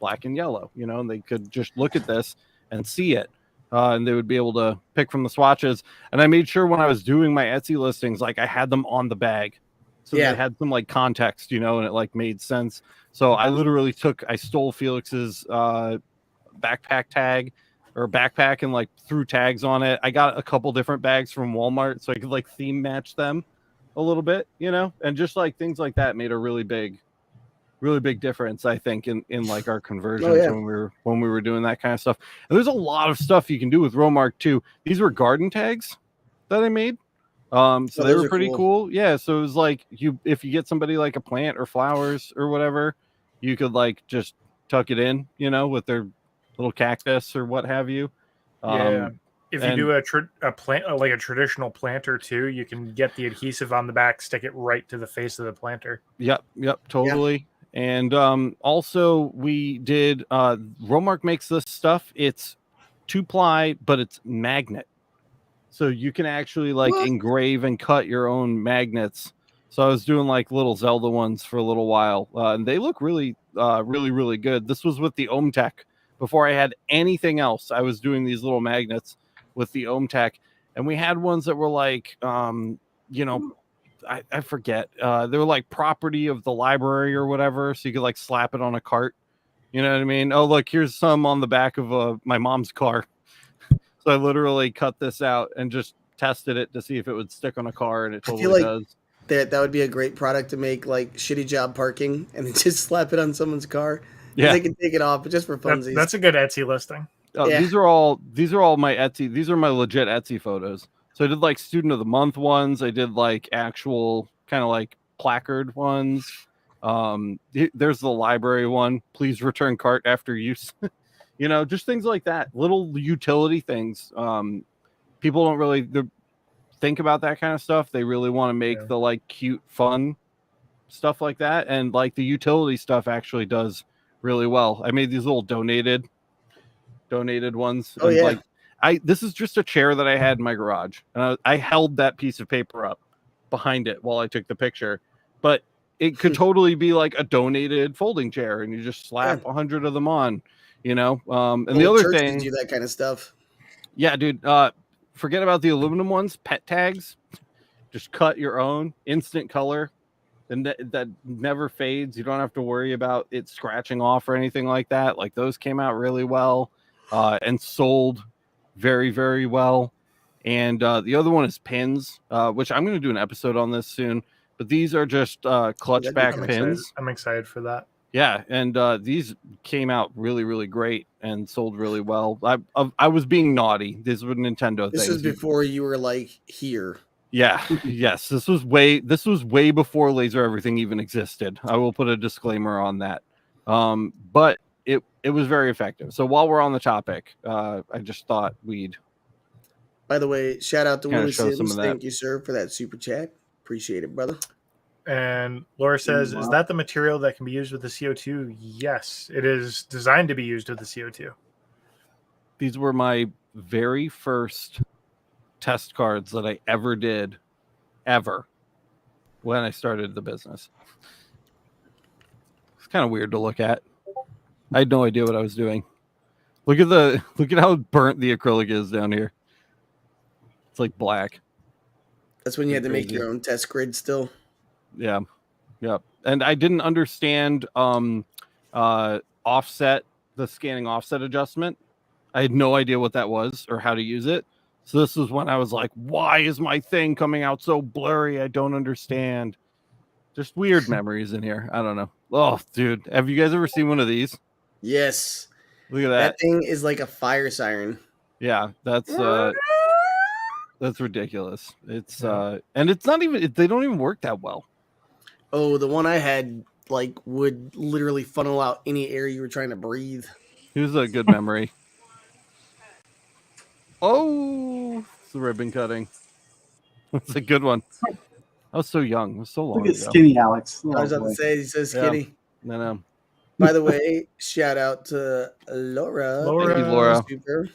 black and yellow, and they could just look at this and see it, and they would be able to pick from the swatches. And I made sure when I was doing my Etsy listings, like I had them on the bag, so they had some like context, and it like made sense. So I literally I stole Felix's backpack tag or backpack and like threw tags on it. I got a couple different bags from Walmart so I could like theme match them a little bit, and just like things like that made a really big difference, I think, in like our conversions when we were doing that kind of stuff. And there's a lot of stuff you can do with Romark too. These were garden tags that I made. So they were pretty cool. Yeah. So it was like if you get somebody like a plant or flowers or whatever, you could like just tuck it in, with their little cactus or what have you. If you do a plant like a traditional planter too, you can get the adhesive on the back, stick it right to the face of the planter. Yep, totally. Yeah. And also we did Romark makes this stuff. It's 2-ply, but it's magnet. So you can actually like engrave and cut your own magnets. So I was doing like little Zelda ones for a little while, and they look really, really good. This was with the Ohm Tech. Before I had anything else, I was doing these little magnets with the Ohm Tech, and we had ones that were like, I forget. They were like property of the library or whatever, so you could like slap it on a cart. You know what I mean? Oh, look, here's some on the back of my mom's car. So I literally cut this out and just tested it to see if it would stick on a car, and it totally does. That would be a great product to make like shitty job parking, and then just slap it on someone's car. Yeah, they can take it off, but just for funsies. That's a good Etsy listing. These are all my Etsy. These are my legit Etsy photos. So I did like student of the month ones. I did like actual kind of like placard ones. There's the library one. Please return cart after use. Just things like that. Little utility things. People don't really think about that kind of stuff. They really want to make the like cute, fun stuff like that. And like the utility stuff actually does really well. I made these little donated ones. Oh, yeah. Like this is just a chair that I had in my garage, and I held that piece of paper up behind it while I took the picture, but it could totally be like a donated folding chair, and you just slap 100 of them on, And the Well, other churches thing, do that kind of stuff. yeah, dude, forget about the aluminum ones, pet tags. Just cut your own instant color, and that never fades. You don't have to worry about it scratching off or anything like that. Like those came out really well and sold very, very well. And the other one is pins, which I'm going to do an episode on this soon. But these are just clutch back pins. I'm excited for that. Yeah, and these came out really, really great and sold really well. I was being naughty. These were Nintendo This things. was before you were like here. Yeah, yes. This was way before Laser Everything even existed. I will put a disclaimer on that. But it was very effective. So while we're on the topic, I just thought we'd. By the way, shout out to Kinda Willie show some Sims. of that. Thank you, sir, for that super chat. Appreciate it, brother. And Laura says, "Is that the material that can be used with the CO2?" Yes, it is designed to be used with the CO2. These were my very first test cards that I ever did, when I started the business. It's kind of weird to look at. I had no idea what I was doing. Look at how burnt the acrylic is down here. It's like black. That's when you had to make Crazy. your own test grid still. Yeah. And I didn't understand offset, the scanning offset adjustment. I had no idea what that was or how to use it. So this was when I was like, why is my thing coming out so blurry? I don't understand. Just weird memories in here. I don't know. Oh, dude. Have you guys ever seen one of these? Yes. Look at That that. thing is like a fire siren. Yeah, that's ridiculous. It's Yeah. and it's not even, they don't even work that well. Oh, the one I had like would literally funnel out any air you were trying to breathe. Here's a good memory. Oh, it's the ribbon cutting. That's a good one. I was so young. It was so long Look at ago. skinny Alex. I was about to say, he's so skinny. I know. By the way, shout out to Laura. Laura. Thank you, Laura. Super.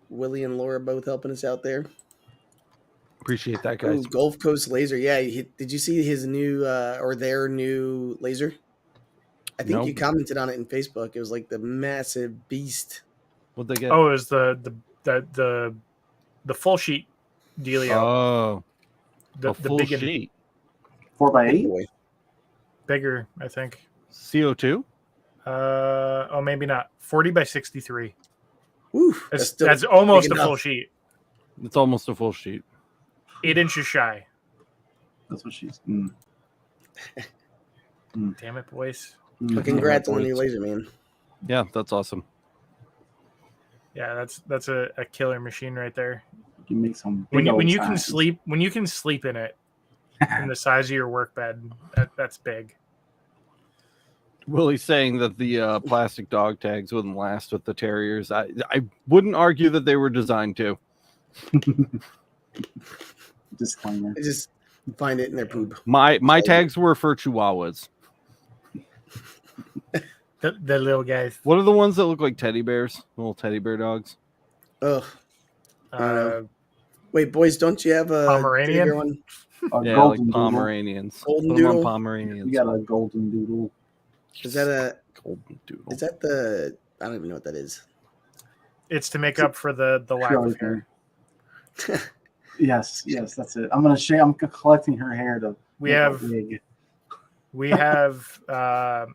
Willie and Laura both helping us out there. Appreciate that, Ooh, guys. Gulf Coast Laser. Yeah, did you see his new or their new laser? I think Nope. you commented on it in Facebook. It was like the massive beast. What'd they get? Oh, it was the full sheet dealio. Oh, the a full big and sheet. 4x8. Boy. bigger, I think. CO2? Oh, maybe not. 40 by 63. Woo, That's almost big a full enough. sheet. It's almost a full sheet. 8 inches shy. That's what she's. Damn it, boys. Well, congrats on the new laser, man. Yeah, that's awesome. Yeah, that's a killer machine right there. You can make some. When big old you can signs. sleep in it, in the size of your work bed, that's big. Willie's saying that the plastic dog tags wouldn't last with the terriers. I wouldn't argue that they were designed to. Disclaimer. I just find it in their poop. My tags were for Chihuahuas. The little guys. What are the ones that look like teddy bears? Little teddy bear dogs. Ugh. Uh, Wait, boys, don't you have a Pomeranian? bigger one? A Yeah, like golden doodle. Pomeranians. Golden Put 'em on doodle? Pomeranians. You got a golden doodle. Is that a? golden doodle. Is that the? I don't even know what that is. it's to make up for the lack of hair. Yes, that's it. I'm I'm collecting her hair to. We make a have wig.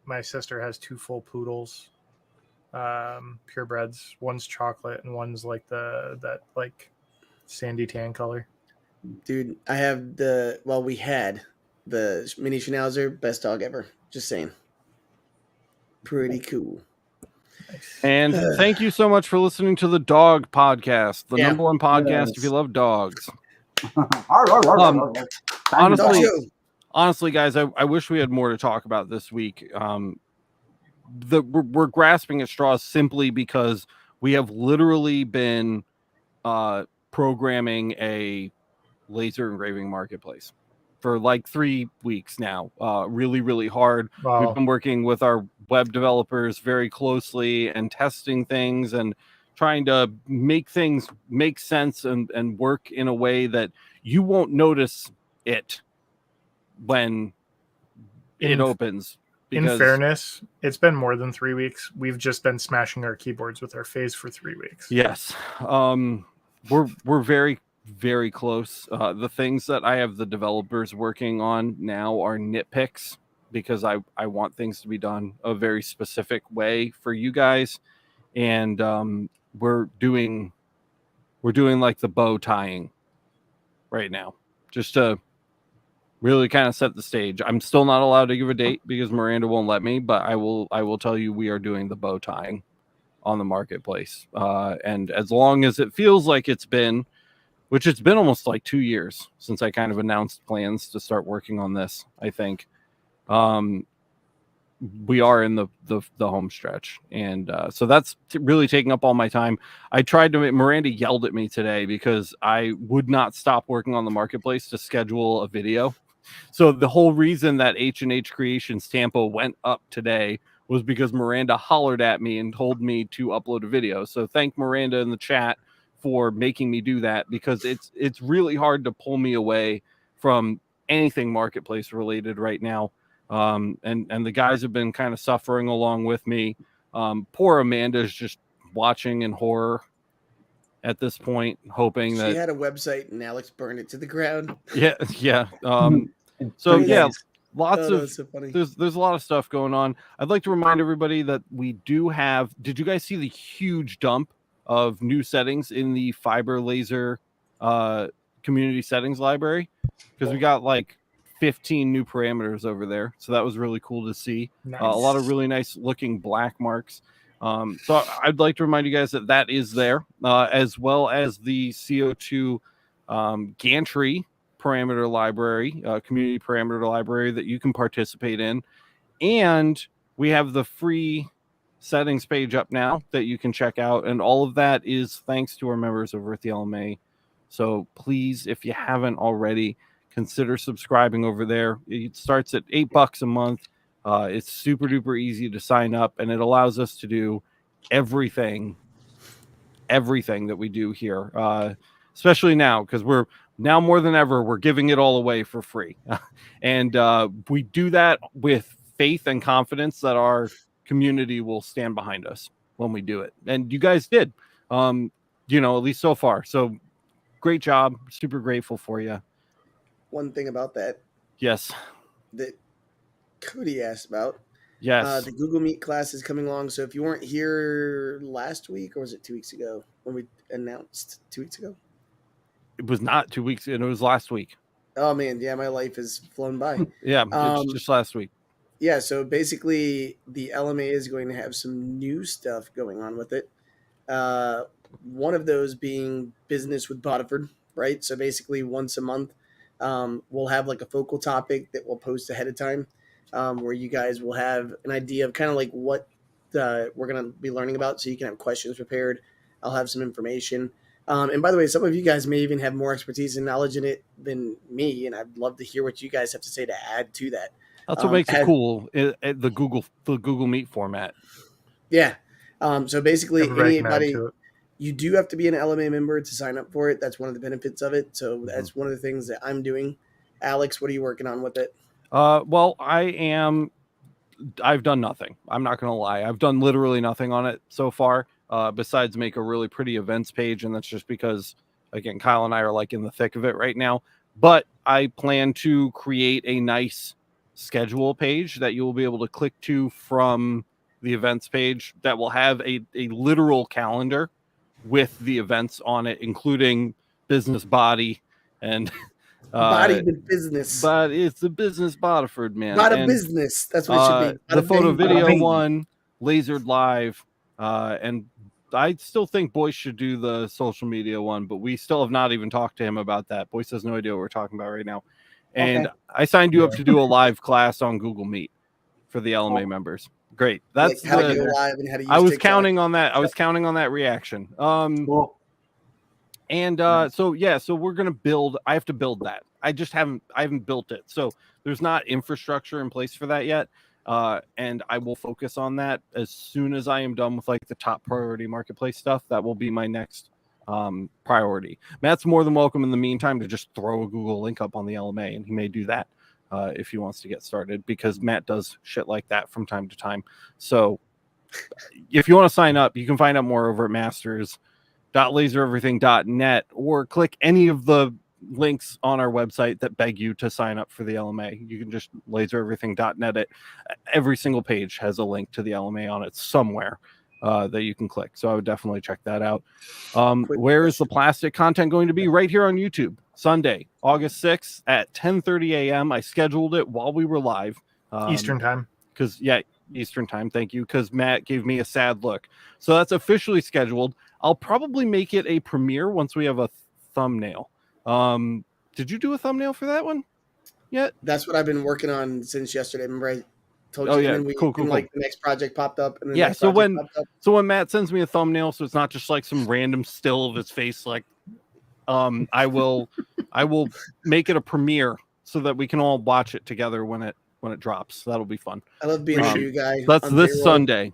my sister has 2 full poodles, purebreds. One's chocolate and one's like that sandy tan color. Dude, I have we had the mini Schnauzer, best dog ever. Just saying. Pretty cool. And thank you so much for listening to the Dog Podcast, the Yeah. number one podcast if Yes. you love dogs. Honestly, Dog show. Honestly, guys, I wish we had more to talk about this week. We're grasping at straws simply because we have literally been programming a laser engraving marketplace for like 3 weeks now. Really, really hard. Wow. We've been working with our web developers very closely and testing things and trying to make things make sense and work in a way that you won't notice it when it opens. In fairness, it's been more than 3 weeks. We've just been smashing our keyboards with our phase for 3 weeks. Yes. We're very, very close. The things that I have the developers working on now are nitpicks because I want things to be done a very specific way for you guys. And we're doing like the bow tying right now, just to really kind of set the stage. I'm still not allowed to give a date because Miranda won't let me, but I will tell you we are doing the bow tying on the marketplace. And as long as it feels like it's been, which it's been almost like 2 years since I kind of announced plans to start working on this, I think. We are in the home stretch, and so that's really taking up all my time. I tried to Miranda yelled at me today because I would not stop working on the marketplace to schedule a video. So the whole reason that H&H Creations Tampa went up today was because Miranda hollered at me and told me to upload a video. So thank Miranda in the chat for making me do that, because it's really hard to pull me away from anything marketplace related right now. And the guys have been kind of suffering along with me. Poor Amanda's just watching in horror at this point, hoping that she had a website and Alex burned it to the ground. Yeah. So yeah, lots of so there's a lot of stuff going on. I'd like to remind everybody that we do have. Did you guys see the huge dump of new settings in the fiber laser community settings library? Because we got like 15 new parameters over there, so that was really cool to see. Nice. A lot of really nice looking black marks. So I'd like to remind you guys that is there, as well as the CO2 gantry parameter library, community parameter library that you can participate in. And we have the free settings page up now that you can check out, and all of that is thanks to our members over at the LMA. So please, if you haven't already, consider subscribing over there. It starts at $8 a month. It's super duper easy to sign up, and it allows us to do everything that we do here, especially now, because we're now more than ever, we're giving it all away for free. And we do that with faith and confidence that our community will stand behind us when we do it. And you guys did, at least so far. So great job. Super grateful for you. One thing about that. Yes. That Cody asked about. Yes. The Google Meet class is coming along. So if you weren't here last week, or was it 2 weeks ago when we announced 2 weeks ago? It was not 2 weeks, and it was last week. Oh man, yeah, my life has flown by. Yeah, it's just last week. Yeah, so basically the LMA is going to have some new stuff going on with it. One of those being business with Bodiford, right? So basically once a month, we'll have like a focal topic that we'll post ahead of time, where you guys will have an idea of kind of like what we're going to be learning about, so you can have questions prepared. I'll have some information. And by the way, some of you guys may even have more expertise and knowledge in it than me, and I'd love to hear what you guys have to say to add to that. That's what makes it cool, the Google Meet format. Yeah. So basically, anybody, you do have to be an LMA member to sign up for it. That's one of the benefits of it. So that's one of the things that I'm doing. Alex, what are you working on with it? Well, I've done nothing. I'm not going to lie. I've done literally nothing on it so far, besides make a really pretty events page. And that's just because, again, Kyle and I are like in the thick of it right now. But I plan to create a nice schedule page that you will be able to click to from the events page that will have a literal calendar with the events on it, including business body and body with business. But it's a business Bodiford, man. Bada business. That's what it should be. The photo video one, lasered live, and I still think Boyce should do the social media one, but we still have not even talked to him about that. Boyce has no idea what we're talking about right now. And I signed you up to do a live class on Google Meet for the LMA members. Great. That's like how to go live and how to use I was TikTok. counting on that. I was counting on that reaction. Cool. And so we're gonna build. I have to build that. I haven't built it. So there's not infrastructure in place for that yet. And I will focus on that as soon as I am done with like the top priority marketplace stuff. That will be my next priority. Matt's more than welcome in the meantime to just throw a Google link up on the LMA, and he may do that. if he wants to get started, because Matt does shit like that from time to time. So if you want to sign up, you can find out more over at masters.lasereverything.net or click any of the links on our website that beg you to sign up for the LMA. You can just lasereverything.net it. Every single page has a link to the LMA on it somewhere that you can click. So I would definitely check that out. Where is the plastic content going to be? Right here on YouTube, Sunday, August 6th at 10:30 a.m. I scheduled it while we were live. Eastern time. Because, Eastern time. Thank you. Because Matt gave me a sad look. So that's officially scheduled. I'll probably make it a premiere once we have a thumbnail. Did you do a thumbnail for that one yet? That's what I've been working on since yesterday. Remember I told you? Oh, yeah. And then Cool. Like the next project popped up. And then Yeah. So when Matt sends me a thumbnail, so it's not just like some random still of his face, like, I will make it a premiere so that we can all watch it together when it drops. That'll be fun. I love being a new guy. That's this Sunday.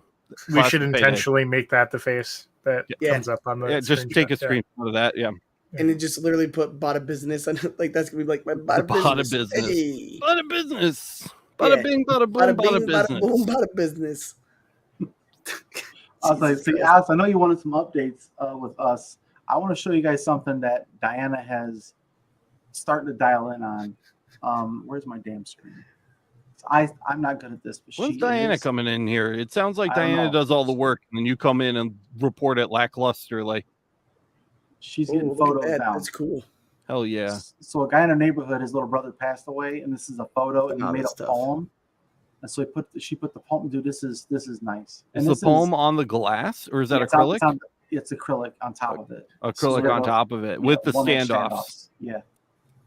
We should intentionally make that the face that comes up on the just take a screenshot of that. Yeah. And it just literally bought a business on it. Like that's gonna be like my bought a business. Hey. Bought a business. Bada bing, bada boom, bada business. Bada boom, bada business. I was like, see, Alex, I know you wanted some updates with us. I want to show you guys something that Diana has started to dial in on. Where's my damn screen? I'm not good at this. But When's Diana coming in here? It sounds like Diana does all the work, and then you come in and report it lacklusterly. She's getting photos down. That's cool. Hell yeah. So a guy in our neighborhood, his little brother passed away, and this is a photo, and he made a poem. And so she put the poem. Dude, this is nice. And is the poem on the glass, or is that acrylic? It's acrylic on top of it. Acrylic on top of it with the standoffs. Yeah.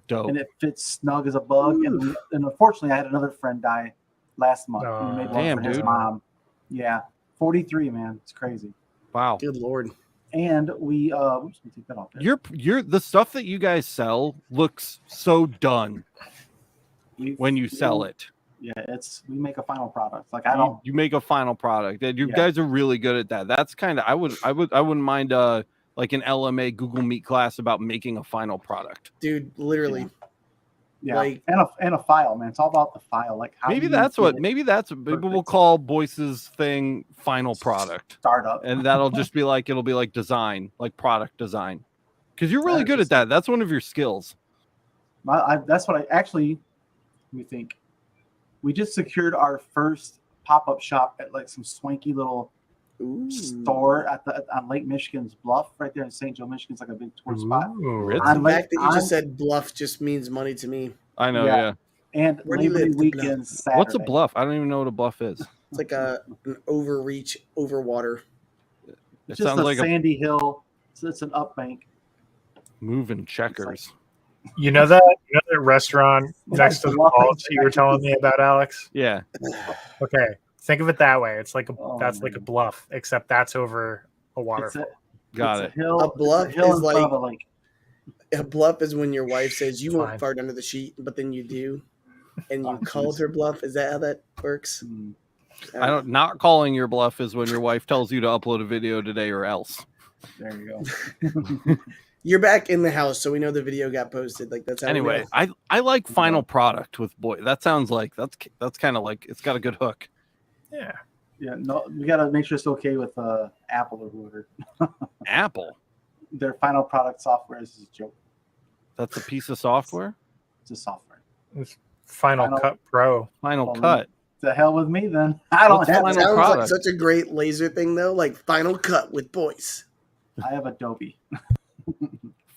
Dope. And it fits snug as a bug. And unfortunately, I had another friend die last month. He made one for his mom. Yeah. 43, man. It's crazy. Wow. Good Lord. And we oops, let me take that off there. You're the stuff that you guys sell looks so done when you sell it. Yeah, we make a final product. Like you make a final product. And you guys are really good at that. That's kind of I wouldn't mind like an LMA Google Meet class about making a final product. Dude, literally. Yeah. Like, and a file, man. It's all about the file. Like how maybe that's what people will call Boyce's thing final product. Startup. And it'll be like design, like product design. Because you're really good at that. That's one of your skills. That's what I actually we think. We just secured our first pop-up shop at like some swanky little store on Lake Michigan's Bluff, right there in St. Joe, Michigan. It's like a big tourist spot. The fact that you just said Bluff just means money to me. I know, yeah. And Labor Day weekend Saturday. What's a bluff? I don't even know what a bluff is. It's like an overreach over water. It's just a sandy hill. So it's an up bank. Moving checkers. You know that restaurant next to the vault you were telling me about, Alex? Yeah. Okay. Think of it that way. It's like like a bluff, except that's over a waterfall. Got it. A bluff is like a bluff is when your wife says you won't fart under the sheet, but then you do, and you called her bluff. Is that how that works? Not calling your bluff is when your wife tells you to upload a video today or else. There you go. You're back in the house, so we know the video got posted. Like that's how anyway. I like final product with Boy. That sounds like that's kind of like it's got a good hook. Yeah. Yeah. No, we gotta make sure it's okay with Apple or whoever. Apple. Their final product software is a joke. That's a piece of software. It's a software. It's Final Cut Pro. Final Cut. The hell with me then. I don't have that. Sounds like such a great laser thing though. Like Final Cut with Boyce. I have Adobe.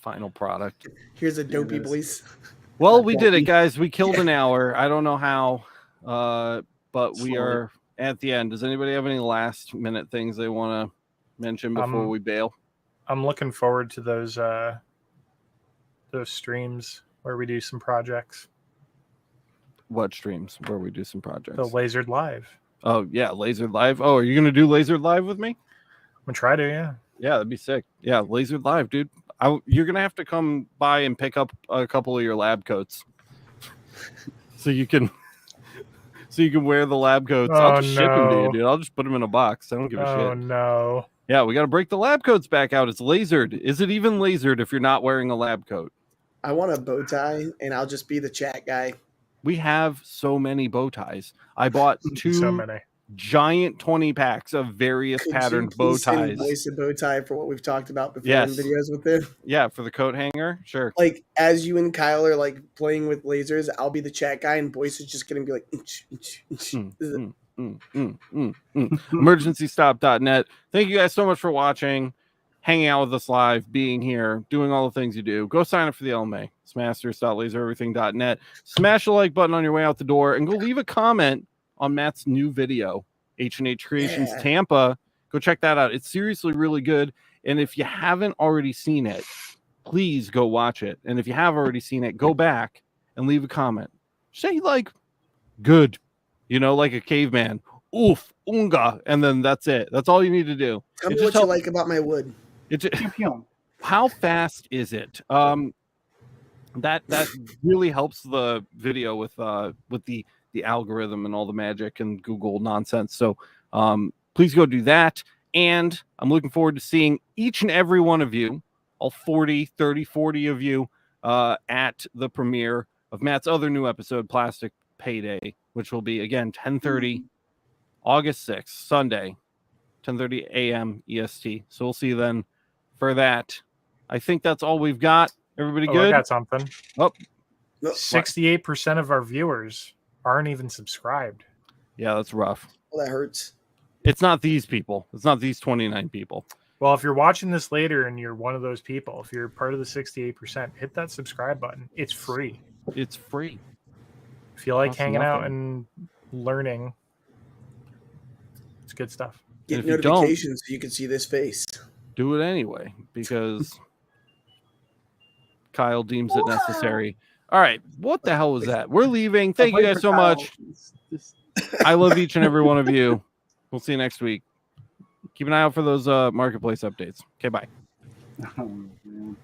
Final product. Here's Adobe Boyce. Well, we did it, guys. We killed an hour. I don't know how, but we are at the end. Does anybody have any last minute things they want to mention before we bail? I'm looking forward to those streams where we do some projects. What streams where we do some projects? The Lasered Live. Oh yeah, Lasered Live. Oh, are you gonna do Lasered Live with me? I'm gonna try to. Yeah. Yeah, that'd be sick. Yeah, Lasered Live, dude. You're gonna have to come by and pick up a couple of your lab coats, so you can wear the lab coats. I'll just ship them to you, dude. I'll just put them in a box. I don't give a shit. Oh no. Yeah, we got to break the lab coats back out. It's lasered. Is it even lasered if you're not wearing a lab coat? I want a bow tie, and I'll just be the chat guy. We have so many bow ties. I bought So 2 many. giant 20 packs of various Could patterned you bow please send ties. Boyce a bow tie for what we've talked about before Yes. in videos with him? Yeah, for the coat hanger. Sure. Like, as you and Kyle are like playing with lasers, I'll be the chat guy, and Boyce is just gonna be like, EmergencyStop.net. Thank you guys so much for watching, hanging out with us live, being here, doing all the things you do. Go sign up for the LMA. Smasters.lasereverything.net. Smash the like button on your way out the door, and go leave a comment on Matt's new video, H&H Creations Yeah. Tampa. Go check that out. It's seriously really good. And if you haven't already seen it, please go watch it. And if you have already seen it, go back and leave a comment. Say like good, like a caveman. Oof, unga, and then that's it. That's all you need to do. Tell me what you like about my wood. How fast is it? That really helps the video with the algorithm and all the magic and Google nonsense. So please go do that. And I'm looking forward to seeing each and every one of you, all 40 of you, at the premiere of Matt's other new episode, Plastic Payday, which will be, again, 10:30, August 6th, Sunday, 10:30 a.m. EST. So we'll see you then for that. I think that's all we've got. Everybody good? I got something. Oh, 68% of our viewers aren't even subscribed. Yeah, that's rough. Well, that hurts. It's not these people. It's not these 29 people. Well, if you're watching this later and you're one of those people, if you're part of the 68%, hit that subscribe button. It's free. It's free. If you like Costs hanging out nothing. and learning, it's good stuff. Get if you notifications so you can see this face. Do it anyway, because Kyle deems it necessary. All right. What the hell was that? We're leaving. Thank you guys so much. I love each and every one of you. We'll see you next week. Keep an eye out for those marketplace updates. Okay, bye. Oh, man.